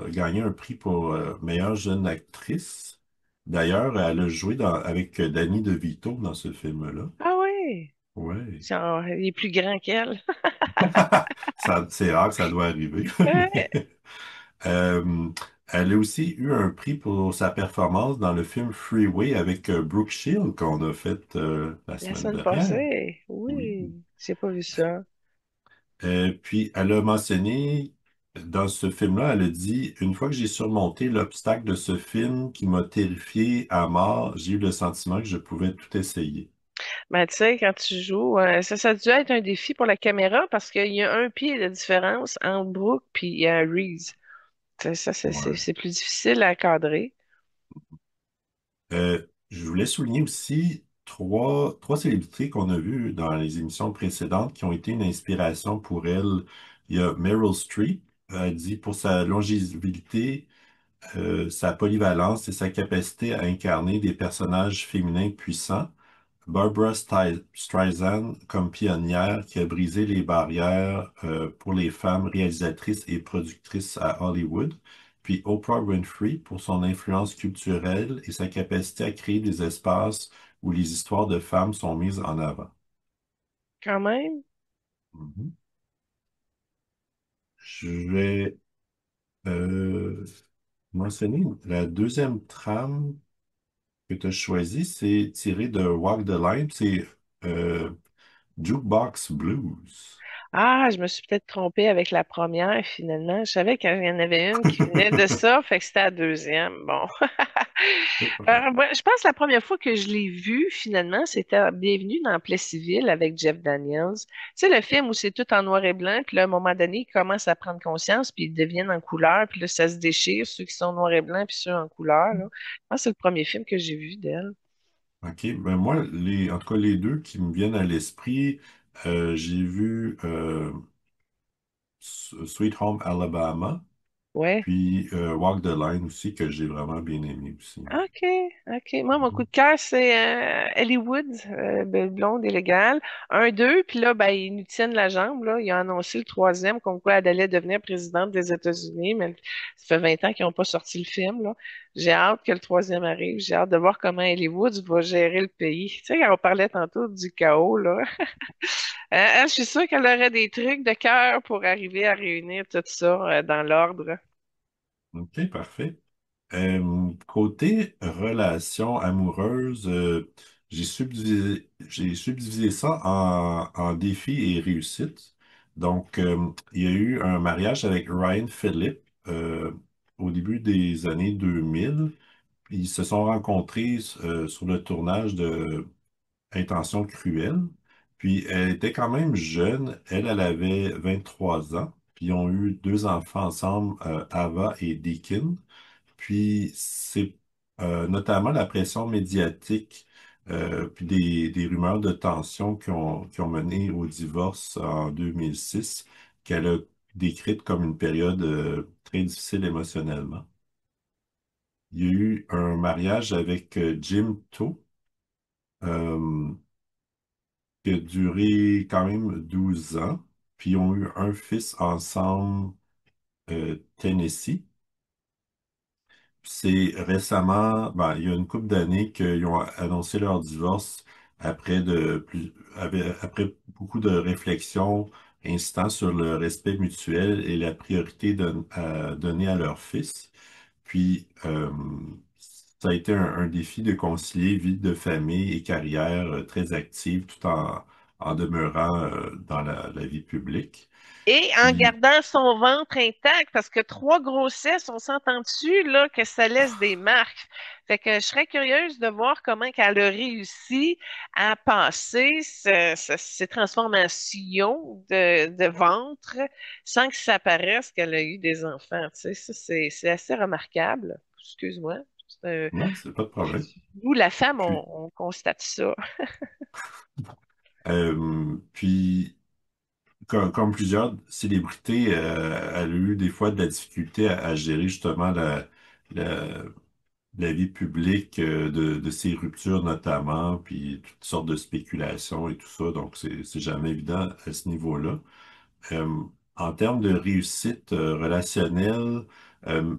gagné un prix pour meilleure jeune actrice. D'ailleurs, elle a joué avec Danny DeVito dans ce film-là. Ah ouais. Ouais. Genre, il est plus grand qu'elle. C'est rare que ça doit arriver. Euh, Elle a aussi eu un prix pour sa performance dans le film Freeway avec Brooke Shield qu'on a fait la La semaine semaine dernière. passée, Oui. oui, j'ai pas vu ça. Puis elle a mentionné dans ce film-là, elle a dit, une fois que j'ai surmonté l'obstacle de ce film qui m'a terrifié à mort, j'ai eu le sentiment que je pouvais tout essayer. Mais tu sais, quand tu joues, ça a dû être un défi pour la caméra parce qu'il y a un pied de différence entre Brooke puis Reese. Ça, Ouais. c'est plus difficile à cadrer. Je voulais souligner aussi trois célébrités qu'on a vues dans les émissions précédentes qui ont été une inspiration pour elle. Il y a Meryl Streep, elle dit pour sa longévité, sa polyvalence et sa capacité à incarner des personnages féminins puissants. Barbara Streisand comme pionnière qui a brisé les barrières pour les femmes réalisatrices et productrices à Hollywood. puis Oprah Winfrey pour son influence culturelle et sa capacité à créer des espaces où les histoires de femmes sont mises en avant. Quand même. Mhm. Je vais euh, mentionner la deuxième trame que tu as choisie, c'est tiré de Walk the Line, c'est euh, Jukebox Blues. Ah, je me suis peut-être trompée avec la première, finalement. Je savais qu'il y en avait une qui venait de ça, fait que c'était la deuxième. Bon. C'est pas grave. Ouais, je pense que la première fois que je l'ai vu, finalement, c'était à Bienvenue dans Plessisville avec Jeff Daniels. Tu sais, le film où c'est tout en noir et blanc, puis là, à un moment donné, ils commencent à prendre conscience, puis ils deviennent en couleur, puis là, ça se déchire, ceux qui sont en noir et blanc, puis ceux en couleur, là. Je pense que c'est le premier film que j'ai vu d'elle. OK, ben moi, en tout cas, les deux qui me viennent à l'esprit, j'ai vu Sweet Home Alabama, Ouais. puis Walk the Line aussi, que j'ai vraiment bien aimé aussi. OK, OK. Moi, mon coup Mhm. de cœur, c'est Ellie Wood, Belle blonde illégale. Un, deux, puis là, ben, ils nous tiennent la jambe, là. Ils ont annoncé le troisième, comme quoi elle allait devenir présidente des États-Unis, mais ça fait 20 ans qu'ils n'ont pas sorti le film, là. J'ai hâte que le troisième arrive. J'ai hâte de voir comment Ellie Wood va gérer le pays. Tu sais, quand on parlait tantôt du chaos, là. Elle, je suis sûre qu'elle aurait des trucs de cœur pour arriver à réunir tout ça, dans l'ordre. OK, parfait. Côté relations amoureuses, j'ai subdivisé ça en défis et réussites. Donc, il y a eu un mariage avec Ryan Phillip au début des années 2000. Ils se sont rencontrés sur le tournage de Intention cruelle. Puis elle était quand même jeune. Elle avait 23 ans. Puis ils ont eu deux enfants ensemble, Ava et Deakin. Puis c'est notamment la pression médiatique, puis des rumeurs de tension qui ont mené au divorce en 2006, qu'elle a décrite comme une période très difficile émotionnellement. Il y a eu un mariage avec Jim To, euh, qui a duré quand même 12 ans, puis ils ont eu un fils ensemble, Tennessee. C'est récemment, ben, il y a une couple d'années qu'ils ont annoncé leur divorce après beaucoup de réflexions insistant sur le respect mutuel et la priorité donnée à leur fils. Puis, ça a été un défi de concilier vie de famille et carrière très active tout en demeurant dans la vie publique. Et en Puis, gardant son ventre intact, parce que trois grossesses, on s'entend dessus, là, que ça laisse des marques. Fait que je serais curieuse de voir comment qu'elle a réussi à passer ces transformations de ventre sans que ça paraisse qu'elle a eu des enfants. Tu sais, ça, c'est assez remarquable. Excuse-moi. non, c'est pas de problème. Nous, la femme, Puis, on constate ça. puis comme plusieurs célébrités, elle a eu des fois de la difficulté à gérer justement la, la vie publique de ses ruptures notamment, puis toutes sortes de spéculations et tout ça. Donc, c'est jamais évident à ce niveau-là. Euh, En termes de réussite relationnelle, euh,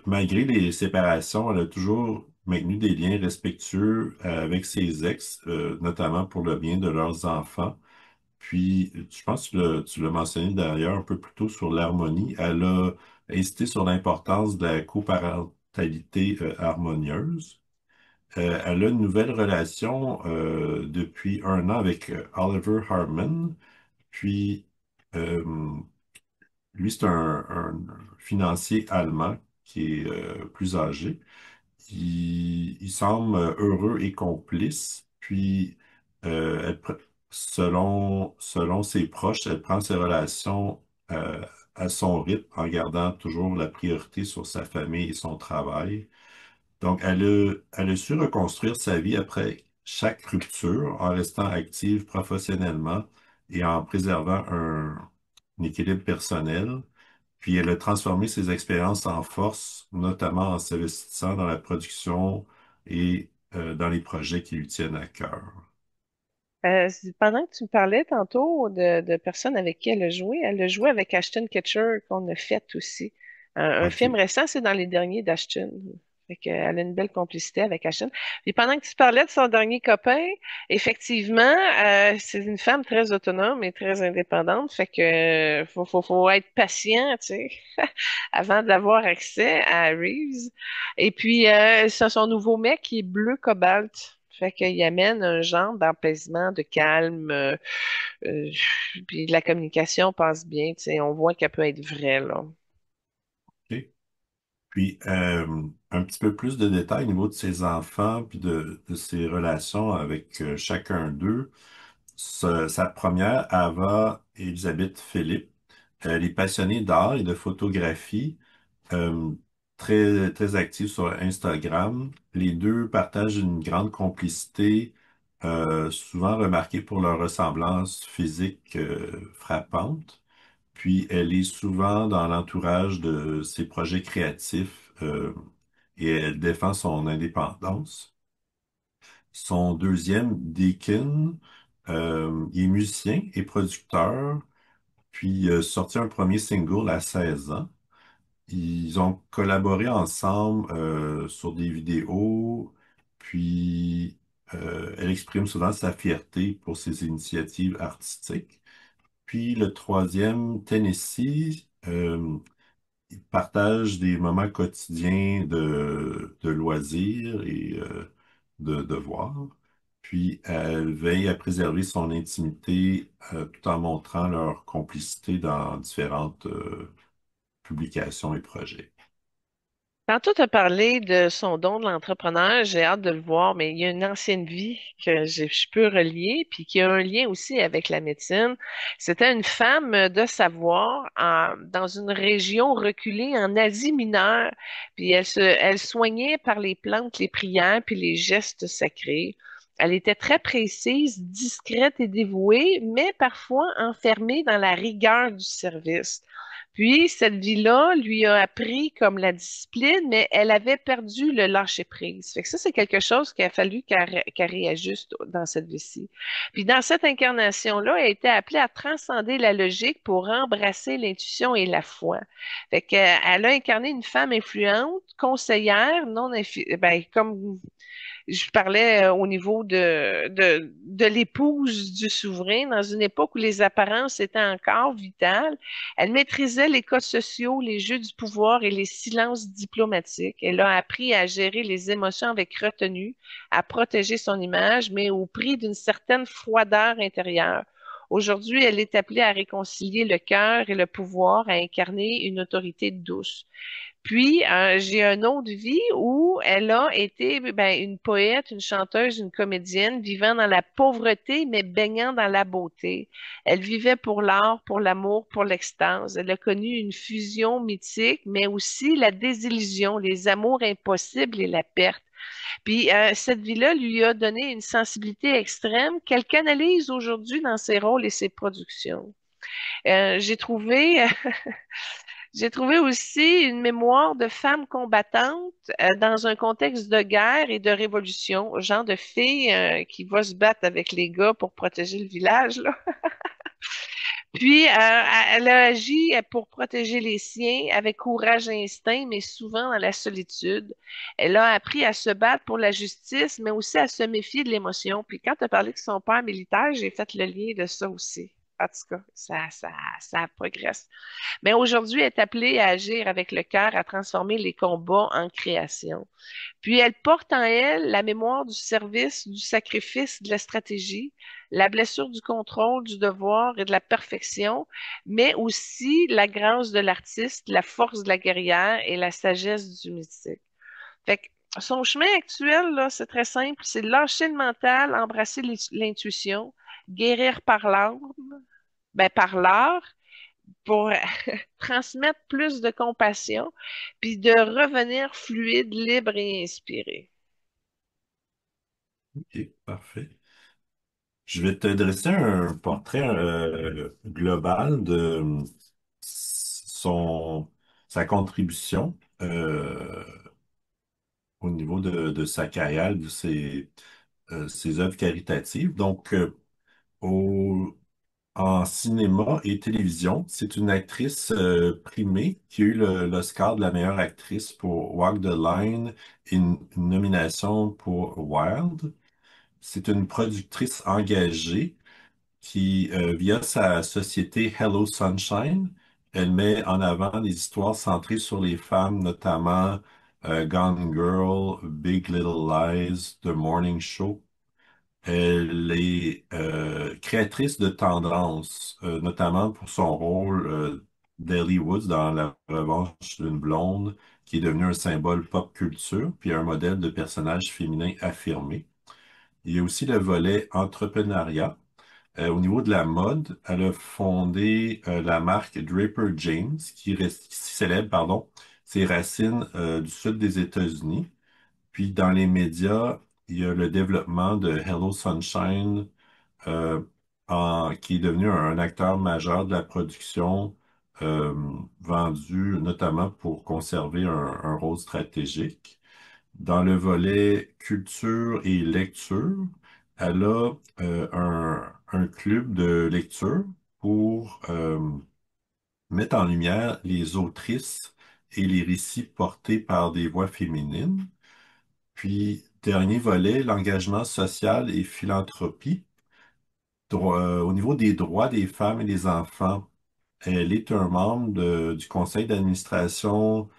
malgré les séparations, elle a toujours maintenu des liens respectueux avec ses ex, notamment pour le bien de leurs enfants. Puis, je pense que tu l'as mentionné d'ailleurs un peu plus tôt sur l'harmonie. Elle a insisté sur l'importance de la coparentalité harmonieuse. Elle a une nouvelle relation depuis un an avec Oliver Harman. Puis, euh, lui, c'est un financier allemand qui est plus âgé. Il semble heureux et complice. Puis, selon ses proches, elle prend ses relations à son rythme en gardant toujours la priorité sur sa famille et son travail. Donc, elle a su reconstruire sa vie après chaque rupture en restant active professionnellement et en préservant un équilibre personnel. Puis elle a transformé ses expériences en force, notamment en s'investissant dans la production et dans les projets qui lui tiennent à cœur. Pendant que tu me parlais tantôt de personnes avec qui elle a joué avec Ashton Kutcher qu'on a fait aussi. Un film OK. récent, c'est dans les derniers d'Ashton. Fait qu'elle a une belle complicité avec Ashton. Puis pendant que tu parlais de son dernier copain, effectivement, c'est une femme très autonome et très indépendante. Fait que faut être patient, tu sais, avant d'avoir accès à Reeves. Et puis, c'est son nouveau mec qui est bleu cobalt. Fait qu'il amène un genre d'apaisement, de calme, euh, puis la communication passe bien, tu sais, on voit qu'elle peut être vraie, là. OK. Puis, un petit peu plus de détails au niveau de ses enfants, puis de ses relations avec chacun d'eux. Sa première, Ava Elisabeth Philippe, elle est passionnée d'art et de photographie, euh, très active sur Instagram. Les deux partagent une grande complicité, souvent remarquée pour leur ressemblance physique frappante. Puis elle est souvent dans l'entourage de ses projets créatifs et elle défend son indépendance. Son deuxième, Deakin, il est musicien et producteur, puis sorti un premier single à 16 ans. Ils ont collaboré ensemble sur des vidéos, puis elle exprime souvent sa fierté pour ses initiatives artistiques. Puis le troisième, Tennessee, ils partagent des moments quotidiens de loisirs et de devoirs. Puis elle veille à préserver son intimité tout en montrant leur complicité dans différentes publications et projets. Tantôt, tu as parlé de son don de l'entrepreneur. J'ai hâte de le voir, mais il y a une ancienne vie que je peux relier, puis qui a un lien aussi avec la médecine. C'était une femme de savoir dans une région reculée en Asie mineure, puis elle soignait par les plantes, les prières, puis les gestes sacrés. Elle était très précise, discrète et dévouée, mais parfois enfermée dans la rigueur du service. Puis, cette vie-là lui a appris comme la discipline, mais elle avait perdu le lâcher-prise. Fait que ça, c'est quelque chose qu'il a fallu qu'elle réajuste dans cette vie-ci. Puis, dans cette incarnation-là, elle a été appelée à transcender la logique pour embrasser l'intuition et la foi. Fait qu'elle a incarné une femme influente, conseillère, ben, comme je parlais au niveau de l'épouse du souverain dans une époque où les apparences étaient encore vitales. Elle maîtrisait les codes sociaux, les jeux du pouvoir et les silences diplomatiques. Elle a appris à gérer les émotions avec retenue, à protéger son image, mais au prix d'une certaine froideur intérieure. Aujourd'hui, elle est appelée à réconcilier le cœur et le pouvoir, à incarner une autorité douce. Puis, j'ai une autre vie où elle a été ben, une poète, une chanteuse, une comédienne vivant dans la pauvreté, mais baignant dans la beauté. Elle vivait pour l'art, pour l'amour, pour l'extase. Elle a connu une fusion mythique, mais aussi la désillusion, les amours impossibles et la perte. Puis, cette vie-là lui a donné une sensibilité extrême qu'elle canalise aujourd'hui dans ses rôles et ses productions. J'ai trouvé J'ai trouvé aussi une mémoire de femme combattante dans un contexte de guerre et de révolution, genre de fille qui va se battre avec les gars pour protéger le village, là. Puis, elle a agi pour protéger les siens avec courage et instinct, mais souvent dans la solitude. Elle a appris à se battre pour la justice, mais aussi à se méfier de l'émotion. Puis, quand tu as parlé de son père militaire, j'ai fait le lien de ça aussi. En tout cas, ça progresse. Mais aujourd'hui, elle est appelée à agir avec le cœur, à transformer les combats en création. Puis elle porte en elle la mémoire du service, du sacrifice, de la stratégie, la blessure du contrôle, du devoir et de la perfection, mais aussi la grâce de l'artiste, la force de la guerrière et la sagesse du mystique. Fait que son chemin actuel, là, c'est très simple, c'est lâcher le mental, embrasser l'intuition, guérir par l'âme, ben, par l'art, pour transmettre plus de compassion, puis de revenir fluide, libre et inspiré. OK, parfait. Je vais te dresser un portrait global de son, sa contribution au niveau de sa carrière, ses œuvres caritatives. Donc, en cinéma et télévision. C'est une actrice primée qui a eu l'Oscar de la meilleure actrice pour Walk the Line et une nomination pour Wild. C'est une productrice engagée qui, via sa société Hello Sunshine, elle met en avant des histoires centrées sur les femmes, notamment Gone Girl, Big Little Lies, The Morning Show. Elle est créatrice de tendance, notamment pour son rôle d'Ellie Woods dans La Revanche d'une blonde, qui est devenu un symbole pop culture, puis un modèle de personnage féminin affirmé. Il y a aussi le volet entrepreneuriat. Au niveau de la mode, elle a fondé la marque Draper James, qui célèbre, pardon, ses racines du sud des États-Unis. Puis dans les médias, il y a le développement de Hello Sunshine, euh, qui est devenu un acteur majeur de la production, euh, vendu notamment pour conserver un rôle stratégique. Dans le volet culture et lecture, elle a un club de lecture pour mettre en lumière les autrices et les récits portés par des voix féminines. Puis, dernier volet, l'engagement social et philanthropie. Au niveau des droits des femmes et des enfants, elle est un membre du conseil d'administration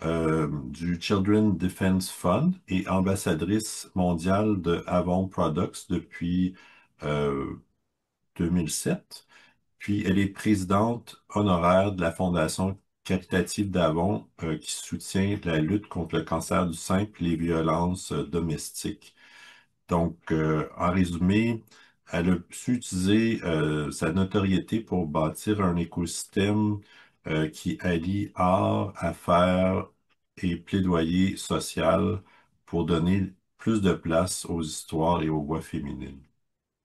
du Children Defense Fund et ambassadrice mondiale de Avon Products depuis euh, 2007. Puis elle est présidente honoraire de la Fondation caritative d'Avon qui soutient la lutte contre le cancer du sein et les violences domestiques. Donc, en résumé, elle a su utiliser sa notoriété pour bâtir un écosystème qui allie art, affaires et plaidoyer social pour donner plus de place aux histoires et aux voix féminines.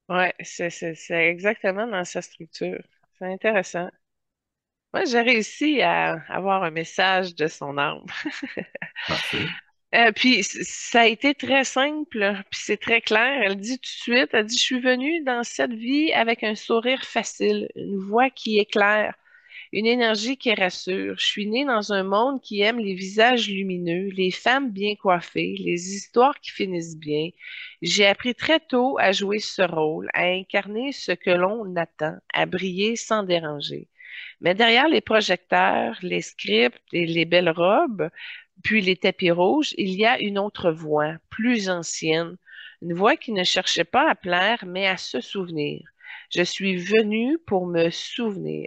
Ouais, c'est exactement dans sa structure. C'est intéressant. Moi, j'ai réussi à avoir un message de son âme. Parfait. Puis ça a été très simple, puis c'est très clair. Elle dit tout de suite, elle dit, je suis venue dans cette vie avec un sourire facile, une voix qui éclaire, une énergie qui rassure. Je suis née dans un monde qui aime les visages lumineux, les femmes bien coiffées, les histoires qui finissent bien. J'ai appris très tôt à jouer ce rôle, à incarner ce que l'on attend, à briller sans déranger. Mais derrière les projecteurs, les scripts et les belles robes, puis les tapis rouges, il y a une autre voix, plus ancienne, une voix qui ne cherchait pas à plaire, mais à se souvenir. Je suis venue pour me souvenir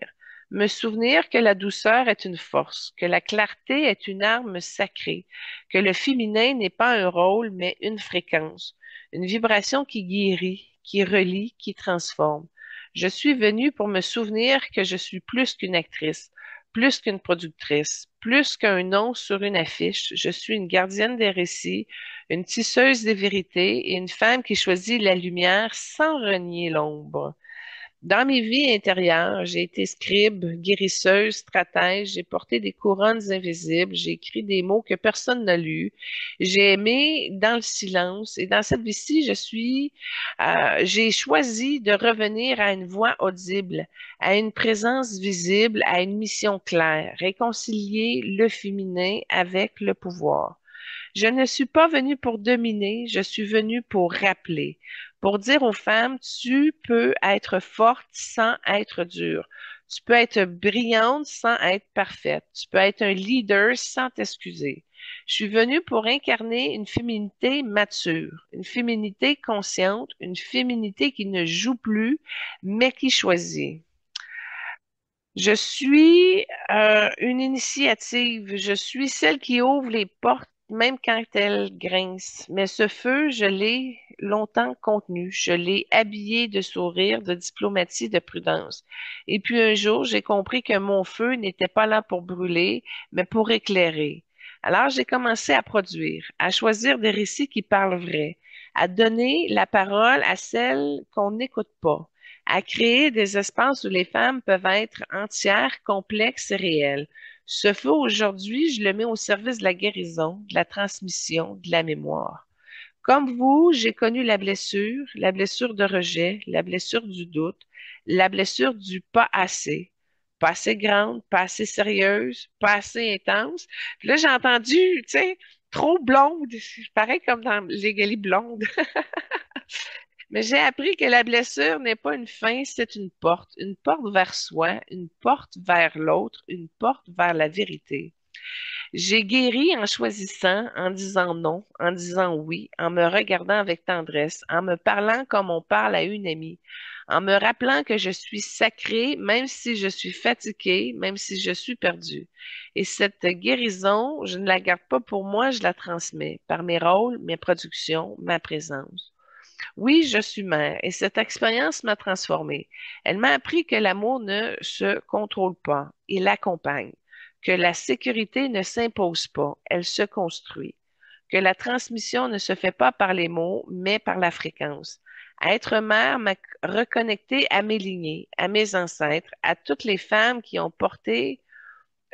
que la douceur est une force, que la clarté est une arme sacrée, que le féminin n'est pas un rôle, mais une fréquence, une vibration qui guérit, qui relie, qui transforme. Je suis venue pour me souvenir que je suis plus qu'une actrice, plus qu'une productrice, plus qu'un nom sur une affiche. Je suis une gardienne des récits, une tisseuse des vérités et une femme qui choisit la lumière sans renier l'ombre. Dans mes vies intérieures, j'ai été scribe, guérisseuse, stratège, j'ai porté des couronnes invisibles, j'ai écrit des mots que personne n'a lus, j'ai aimé dans le silence et dans cette vie-ci, j'ai choisi de revenir à une voix audible, à une présence visible, à une mission claire, réconcilier le féminin avec le pouvoir. Je ne suis pas venue pour dominer, je suis venue pour rappeler, pour dire aux femmes, tu peux être forte sans être dure. Tu peux être brillante sans être parfaite. Tu peux être un leader sans t'excuser. Je suis venue pour incarner une féminité mature, une féminité consciente, une féminité qui ne joue plus, mais qui choisit. Je suis une initiative. Je suis celle qui ouvre les portes même quand elles grincent. Mais ce feu, je l'ai longtemps contenu. Je l'ai habillé de sourires, de diplomatie, de prudence. Et puis un jour, j'ai compris que mon feu n'était pas là pour brûler, mais pour éclairer. Alors j'ai commencé à produire, à choisir des récits qui parlent vrai, à donner la parole à celles qu'on n'écoute pas, à créer des espaces où les femmes peuvent être entières, complexes et réelles. Ce feu, aujourd'hui, je le mets au service de la guérison, de la transmission, de la mémoire. Comme vous, j'ai connu la blessure de rejet, la blessure du doute, la blessure du pas assez. Pas assez grande, pas assez sérieuse, pas assez intense. Puis là, j'ai entendu, tu sais, trop blonde. Pareil comme dans Legally Blonde. Mais j'ai appris que la blessure n'est pas une fin, c'est une porte vers soi, une porte vers l'autre, une porte vers la vérité. J'ai guéri en choisissant, en disant non, en disant oui, en me regardant avec tendresse, en me parlant comme on parle à une amie, en me rappelant que je suis sacrée, même si je suis fatiguée, même si je suis perdue. Et cette guérison, je ne la garde pas pour moi, je la transmets par mes rôles, mes productions, ma présence. Oui, je suis mère et cette expérience m'a transformée. Elle m'a appris que l'amour ne se contrôle pas, il accompagne, que la sécurité ne s'impose pas, elle se construit, que la transmission ne se fait pas par les mots, mais par la fréquence. Être mère m'a reconnecté à mes lignées, à mes ancêtres, à toutes les femmes qui ont porté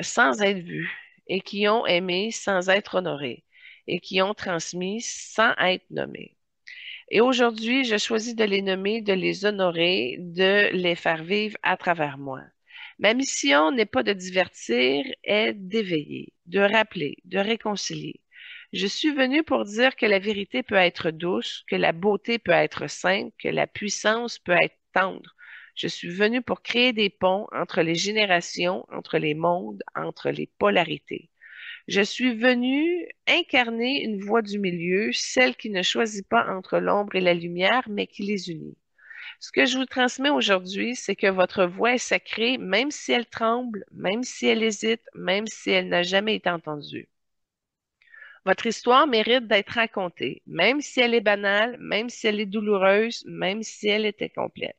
sans être vues et qui ont aimé sans être honorées et qui ont transmis sans être nommées. Et aujourd'hui, je choisis de les nommer, de les honorer, de les faire vivre à travers moi. Ma mission n'est pas de divertir, est d'éveiller, de rappeler, de réconcilier. Je suis venue pour dire que la vérité peut être douce, que la beauté peut être simple, que la puissance peut être tendre. Je suis venue pour créer des ponts entre les générations, entre les mondes, entre les polarités. Je suis venue incarner une voix du milieu, celle qui ne choisit pas entre l'ombre et la lumière, mais qui les unit. Ce que je vous transmets aujourd'hui, c'est que votre voix est sacrée, même si elle tremble, même si elle hésite, même si elle n'a jamais été entendue. Votre histoire mérite d'être racontée, même si elle est banale, même si elle est douloureuse, même si elle est incomplète.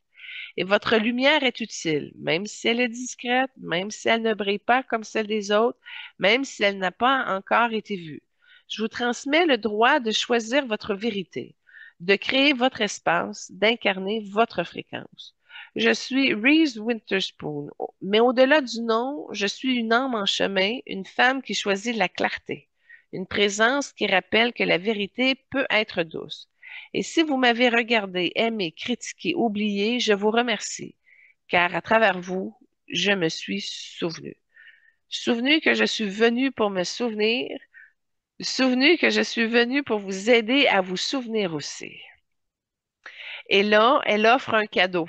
Et votre lumière est utile, même si elle est discrète, même si elle ne brille pas comme celle des autres, même si elle n'a pas encore été vue. Je vous transmets le droit de choisir votre vérité, de créer votre espace, d'incarner votre fréquence. Je suis Reese Witherspoon, mais au-delà du nom, je suis une âme en chemin, une femme qui choisit la clarté, une présence qui rappelle que la vérité peut être douce. Et si vous m'avez regardé, aimé, critiqué, oublié, je vous remercie, car à travers vous, je me suis souvenu. Souvenu que je suis venu pour me souvenir, souvenu que je suis venu pour vous aider à vous souvenir aussi. Et là, elle offre un cadeau.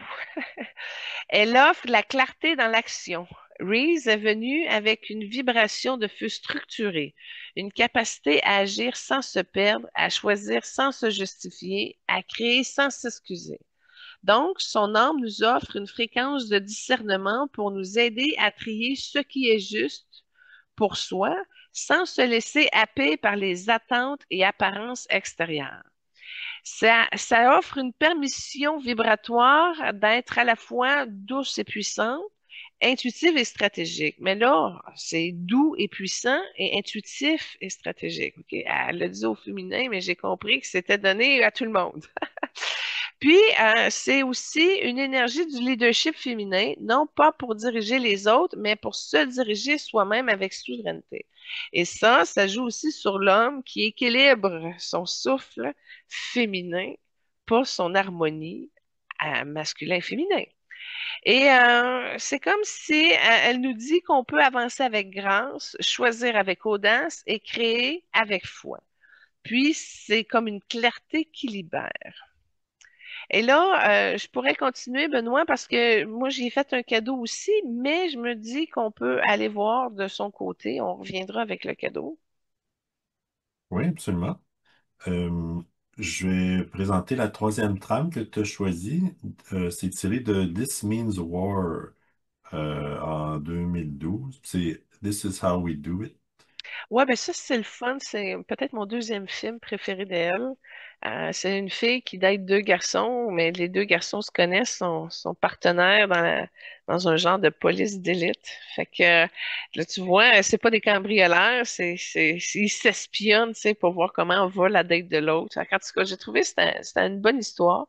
Elle offre la clarté dans l'action. Reese est venue avec une vibration de feu structurée, une capacité à agir sans se perdre, à choisir sans se justifier, à créer sans s'excuser. Donc, son âme nous offre une fréquence de discernement pour nous aider à trier ce qui est juste pour soi sans se laisser happer par les attentes et apparences extérieures. Ça offre une permission vibratoire d'être à la fois douce et puissante, intuitive et stratégique. Mais là, c'est doux et puissant et intuitif et stratégique. OK? Elle le dit au féminin, mais j'ai compris que c'était donné à tout le monde. Puis, c'est aussi une énergie du leadership féminin, non pas pour diriger les autres, mais pour se diriger soi-même avec souveraineté. Et ça joue aussi sur l'homme qui équilibre son souffle féminin, pas son harmonie masculin-féminin. Et c'est comme si elle nous dit qu'on peut avancer avec grâce, choisir avec audace et créer avec foi. Puis, c'est comme une clarté qui libère. Et là, je pourrais continuer, Benoît, parce que moi, j'ai fait un cadeau aussi, mais je me dis qu'on peut aller voir de son côté. On reviendra avec le cadeau. Oui, absolument. Euh, je vais présenter la troisième trame que tu as choisie. C'est tiré de This Means War en 2012. C'est This is How We Do It. Ouais, ben ça, c'est le fun. C'est peut-être mon deuxième film préféré d'elle. C'est une fille qui date deux garçons, mais les deux garçons se connaissent, sont partenaires dans un genre de police d'élite. Fait que là, tu vois, c'est pas des cambrioleurs, ils s'espionnent, tu sais, pour voir comment va la date de l'autre. Fait qu'en tout cas, j'ai trouvé que c'était une bonne histoire.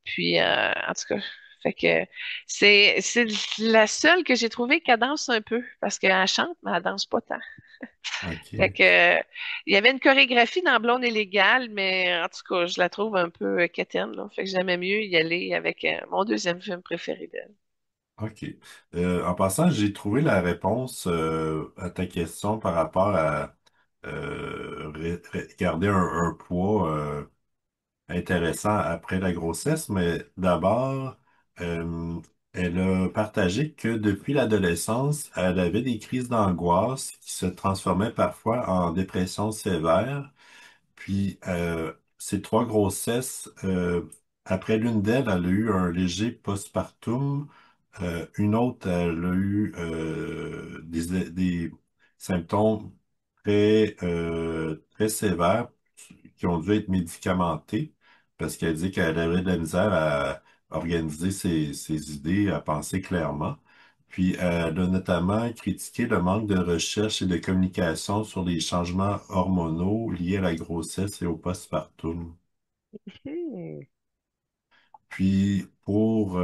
Puis, en tout cas, Fait que c'est la seule que j'ai trouvée qu'elle danse un peu parce qu'elle chante, mais elle danse pas tant. Fait OK. que il y avait une chorégraphie dans Blonde et légale, mais en tout cas, je la trouve un peu quétaine, là. Fait que j'aimais mieux y aller avec mon deuxième film préféré d'elle. OK. En passant, j'ai trouvé la réponse à ta question par rapport à garder un poids intéressant après la grossesse, mais d'abord, euh, elle a partagé que depuis l'adolescence, elle avait des crises d'angoisse qui se transformaient parfois en dépression sévère. Puis, ces trois grossesses, après l'une d'elles, elle a eu un léger postpartum. Une autre, elle a eu des symptômes très sévères qui ont dû être médicamentés parce qu'elle dit qu'elle avait de la misère à organiser ses idées, à penser clairement. Puis, elle a notamment critiqué le manque de recherche et de communication sur les changements hormonaux liés à la grossesse et au postpartum. Hmm. Puis, pour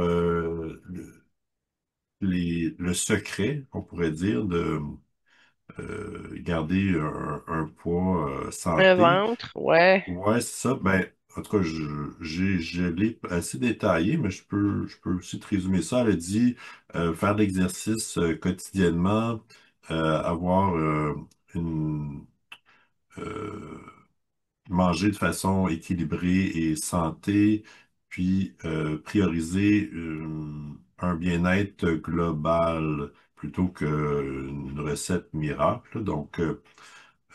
le secret, on pourrait dire, de garder un poids Un santé, ventre, ouais. ouais, c'est ça. Ben, en tout cas, je l'ai assez détaillé, mais je peux aussi te résumer ça. Elle a dit faire de l'exercice quotidiennement, avoir une euh, manger de façon équilibrée et santé, puis prioriser un bien-être global plutôt qu'une recette miracle. Donc,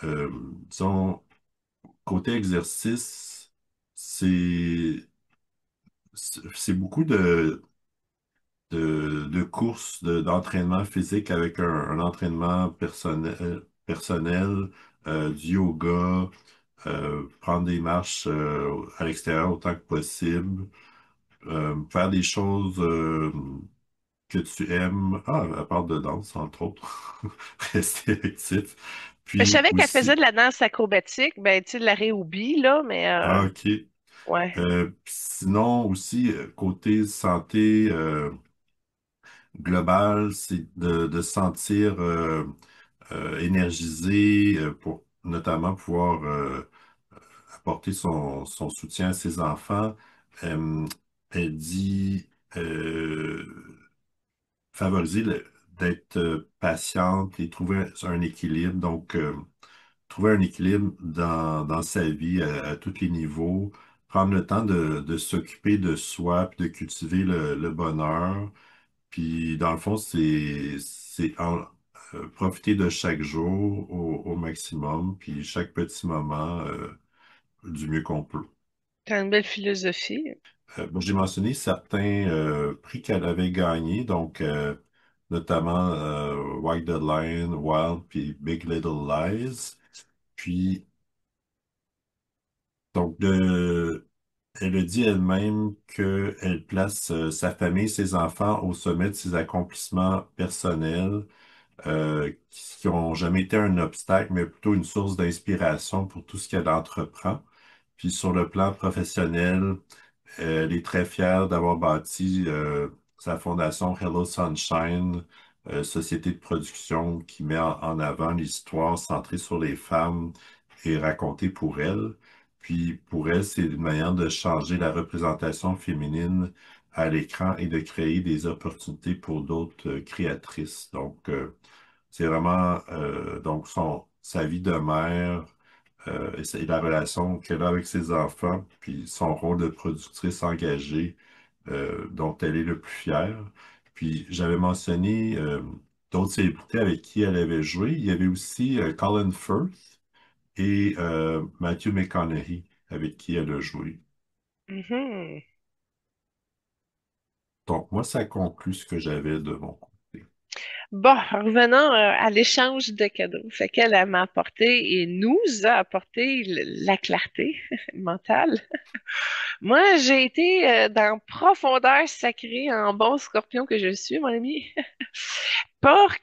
euh, disons, côté exercice, c'est c'est beaucoup de courses, d'entraînement physique avec un entraînement personnel, du yoga, prendre des marches à l'extérieur autant que possible, faire des choses que tu aimes. Ah, à part de danse, entre autres. Rester actif. Je Puis savais qu'elle faisait aussi, de la danse acrobatique, ben, tu sais, de la réoubie, là, mais ah, OK. ouais. Sinon, aussi, côté santé globale, c'est de se sentir énergisé pour notamment pouvoir apporter son soutien à ses enfants. Euh, Elle dit euh, favoriser d'être patiente et trouver un équilibre. Donc, trouver un équilibre dans sa vie à tous les niveaux, prendre le temps de s'occuper de soi, puis de cultiver le bonheur. Puis, dans le fond, profiter de chaque jour au maximum, puis chaque petit moment du mieux qu'on peut. T'as une belle philosophie. Bon, j'ai mentionné certains prix qu'elle avait gagnés, donc notamment Walk the Line, Wild, puis Big Little Lies. Puis, donc, elle a dit elle-même qu'elle place sa famille, ses enfants au sommet de ses accomplissements personnels, qui n'ont jamais été un obstacle, mais plutôt une source d'inspiration pour tout ce qu'elle entreprend. Puis sur le plan professionnel, elle est très fière d'avoir bâti sa fondation Hello Sunshine, société de production qui met en avant l'histoire centrée sur les femmes et racontée pour elles. Puis pour elle, c'est une manière de changer la représentation féminine à l'écran et de créer des opportunités pour d'autres créatrices. Donc, c'est vraiment donc sa vie de mère et la relation qu'elle a avec ses enfants, puis son rôle de productrice engagée dont elle est le plus fière. Puis j'avais mentionné d'autres célébrités avec qui elle avait joué. Il y avait aussi Colin Firth et Matthew McConaughey avec qui elle a joué. Mhm. Donc moi, ça conclut ce que j'avais de mon côté. Bon, revenons à l'échange de cadeaux. Fait qu'elle elle m'a apporté et nous a apporté la clarté mentale. Moi, j'ai été dans profondeur sacrée en bon scorpion que je suis, mon ami.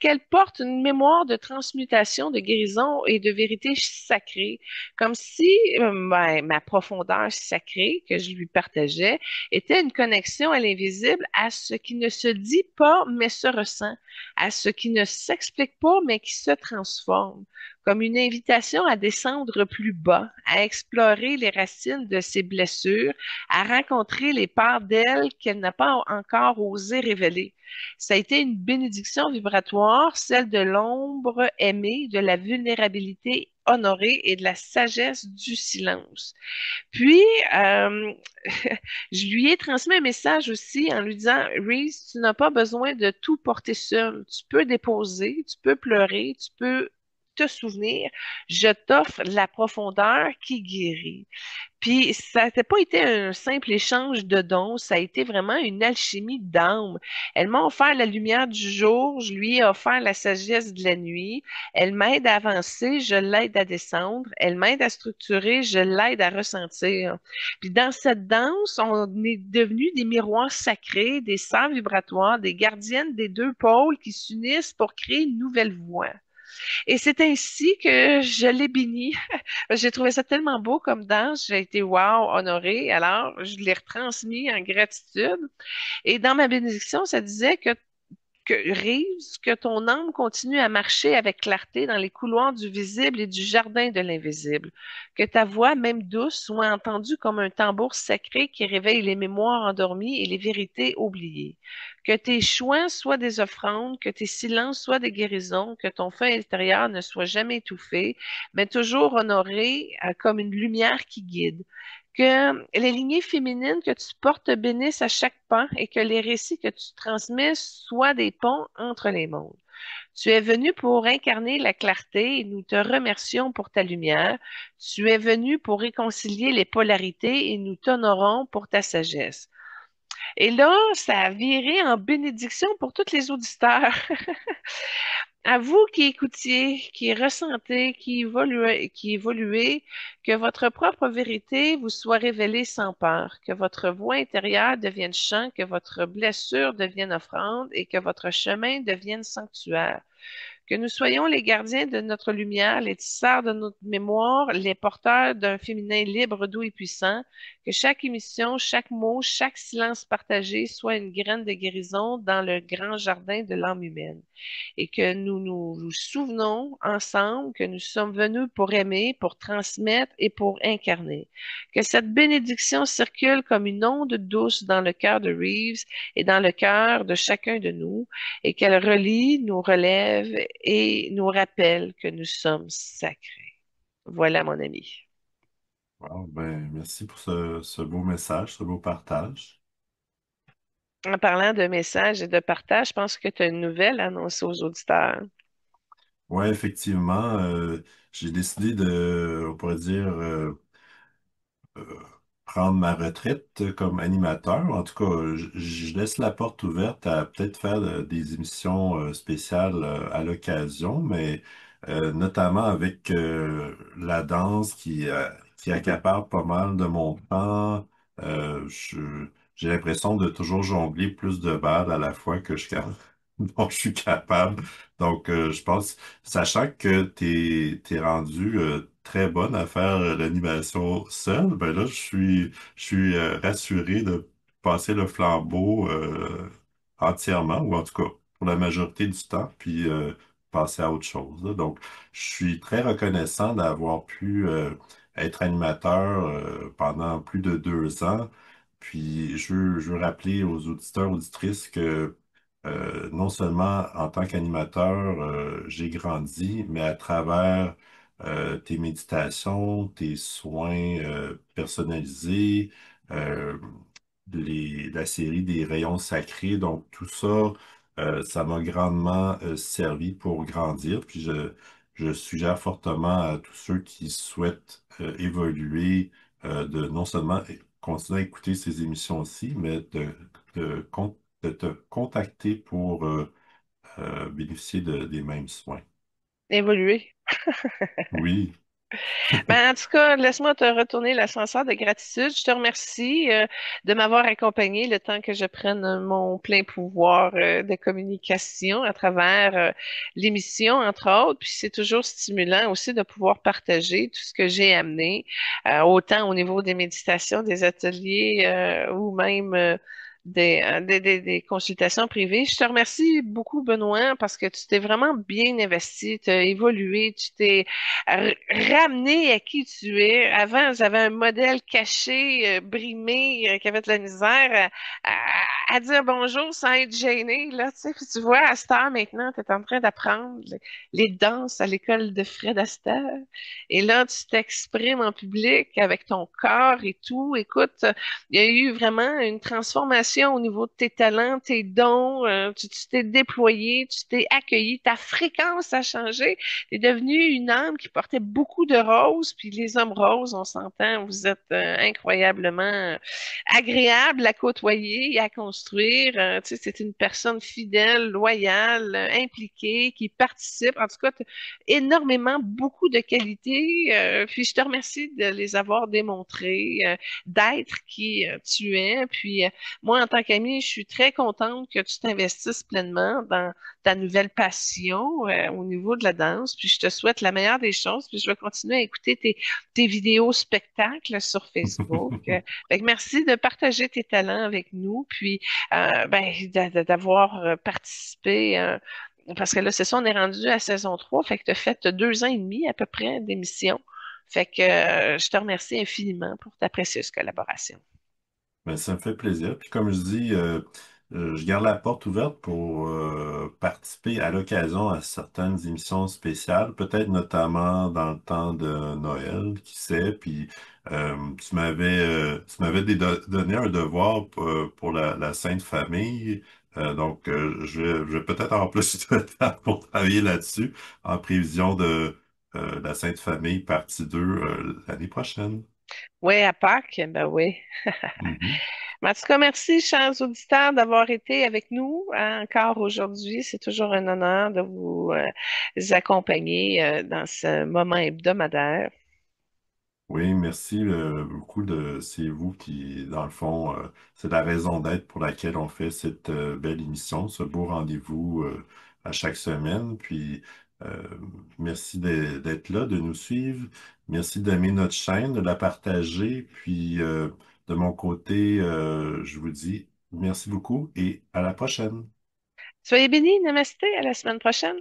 qu'elle porte une mémoire de transmutation, de guérison et de vérité sacrée, comme si ma profondeur sacrée que je lui partageais était une connexion à l'invisible, à ce qui ne se dit pas mais se ressent, à ce qui ne s'explique pas mais qui se transforme, comme une invitation à descendre plus bas, à explorer les racines de ses blessures, à rencontrer les parts d'elle qu'elle n'a pas encore osé révéler. Ça a été une bénédiction vibratoire, celle de l'ombre aimée, de la vulnérabilité honorée et de la sagesse du silence. Puis, euh, je lui ai transmis un message aussi en lui disant, Reese, tu n'as pas besoin de tout porter seul. Tu peux déposer, tu peux pleurer, tu peux te souvenir. Je t'offre la profondeur qui guérit. Puis ça n'a pas été un simple échange de dons, ça a été vraiment une alchimie d'âme. Elle m'a offert la lumière du jour, je lui ai offert la sagesse de la nuit. Elle m'aide à avancer, je l'aide à descendre. Elle m'aide à structurer, je l'aide à ressentir. Puis dans cette danse, on est devenus des miroirs sacrés, des sœurs vibratoires, des gardiennes des deux pôles qui s'unissent pour créer une nouvelle voie. Et c'est ainsi que je l'ai béni. J'ai trouvé ça tellement beau comme danse. J'ai été wow, honorée. Alors, je l'ai retransmis en gratitude. Et dans ma bénédiction, ça disait que Reeves, que ton âme continue à marcher avec clarté dans les couloirs du visible et du jardin de l'invisible. Que ta voix, même douce, soit entendue comme un tambour sacré qui réveille les mémoires endormies et les vérités oubliées. Que tes chouins soient des offrandes, que tes silences soient des guérisons, que ton feu intérieur ne soit jamais étouffé, mais toujours honoré comme une lumière qui guide. Que les lignées féminines que tu portes te bénissent à chaque pas et que les récits que tu transmets soient des ponts entre les mondes. Tu es venu pour incarner la clarté et nous te remercions pour ta lumière. Tu es venu pour réconcilier les polarités et nous t'honorons pour ta sagesse. Et là, ça a viré en bénédiction pour tous les auditeurs. À vous qui écoutiez, qui ressentez, qui évoluez, que votre propre vérité vous soit révélée sans peur, que votre voix intérieure devienne chant, que votre blessure devienne offrande et que votre chemin devienne sanctuaire. Que nous soyons les gardiens de notre lumière, les tisseurs de notre mémoire, les porteurs d'un féminin libre, doux et puissant. Que chaque émission, chaque mot, chaque silence partagé soit une graine de guérison dans le grand jardin de l'âme humaine et que nous nous souvenons ensemble que nous sommes venus pour aimer, pour transmettre et pour incarner. Que cette bénédiction circule comme une onde douce dans le cœur de Reeves et dans le cœur de chacun de nous et qu'elle relie, nous relève et nous rappelle que nous sommes sacrés. Voilà, mon ami. Wow, ben, merci pour ce beau message, ce beau partage. En parlant de messages et de partage, je pense que tu as une nouvelle à annoncer aux auditeurs. Ouais, effectivement, j'ai décidé de, on pourrait dire, euh, prendre ma retraite comme animateur. En tout cas, je laisse la porte ouverte à peut-être faire des émissions spéciales à l'occasion, mais notamment avec la danse qui accapare pas mal de mon temps. J'ai l'impression de toujours jongler plus de balles à la fois que dont je suis capable. Donc, je pense, sachant que t'es rendu très bonne à faire l'animation seule, ben là, je suis rassuré de passer le flambeau entièrement, ou en tout cas pour la majorité du temps, puis passer à autre chose, là. Donc, je suis très reconnaissant d'avoir pu être animateur pendant plus de 2 ans. Puis, je veux rappeler aux auditeurs, auditrices que non seulement en tant qu'animateur, j'ai grandi, mais à travers tes méditations, tes soins personnalisés, euh, la série des rayons sacrés, donc tout ça, ça m'a grandement servi pour grandir. Puis je suggère fortement à tous ceux qui souhaitent évoluer, de non seulement continuer à écouter ces émissions aussi, mais de te contacter pour bénéficier des mêmes soins. Évoluer. Oui, Ben, en tout cas, laisse-moi te retourner l'ascenseur de gratitude. Je te remercie de m'avoir accompagné le temps que je prenne mon plein pouvoir de communication à travers l'émission, entre autres. Puis c'est toujours stimulant aussi de pouvoir partager tout ce que j'ai amené, autant au niveau des méditations, des ateliers ou même des consultations privées. Je te remercie beaucoup, Benoît, parce que tu t'es vraiment bien investi, tu as évolué, tu t'es ramener à qui tu es. Avant, j'avais un modèle caché, brimé, qui avait de la misère à dire bonjour sans être gêné, là, tu sais. Puis tu vois, à cette heure, maintenant, tu es en train d'apprendre les danses à l'école de Fred Astaire. Et là, tu t'exprimes en public avec ton corps et tout. Écoute, il y a eu vraiment une transformation au niveau de tes talents, tes dons. Tu t'es déployé, tu t'es accueilli, ta fréquence a changé. T'es devenue une âme qui portait beaucoup de roses, puis les hommes roses, on s'entend, vous êtes incroyablement agréable à côtoyer et à construire. Tu sais, c'est une personne fidèle, loyale, impliquée, qui participe. En tout cas, t'as énormément, beaucoup de qualités. Puis je te remercie de les avoir démontrées, d'être qui tu es. Puis moi, en tant qu'amie, je suis très contente que tu t'investisses pleinement dans ta nouvelle passion au niveau de la danse. Puis je te souhaite la meilleure des choses. Puis je vais continuer à écouter tes vidéos spectacles sur Facebook. Fait que merci de partager tes talents avec nous. Puis ben, d'avoir participé. Parce que là, c'est ça, on est rendu à saison 3. Fait que tu as fait 2 ans et demi à peu près d'émission. Fait que je te remercie infiniment pour ta précieuse collaboration. Ben, ça me fait plaisir. Puis comme je dis, je garde la porte ouverte pour participer à l'occasion à certaines émissions spéciales, peut-être notamment dans le temps de Noël, qui sait. Puis donné un devoir pour la Sainte Famille. Donc, je vais peut-être avoir plus de temps pour travailler là-dessus en prévision de la Sainte Famille partie 2 l'année prochaine. Oui, à Pâques, ben oui. Mhm. Mais en tout cas, merci, chers auditeurs, d'avoir été avec nous encore aujourd'hui. C'est toujours un honneur de vous accompagner dans ce moment hebdomadaire. Oui, merci beaucoup c'est vous qui, dans le fond, c'est la raison d'être pour laquelle on fait cette belle émission, ce beau rendez-vous à chaque semaine. Puis euh, merci d'être là, de nous suivre. Merci d'aimer notre chaîne, de la partager. Puis de mon côté, je vous dis merci beaucoup et à la prochaine. Soyez bénis, namasté, à la semaine prochaine.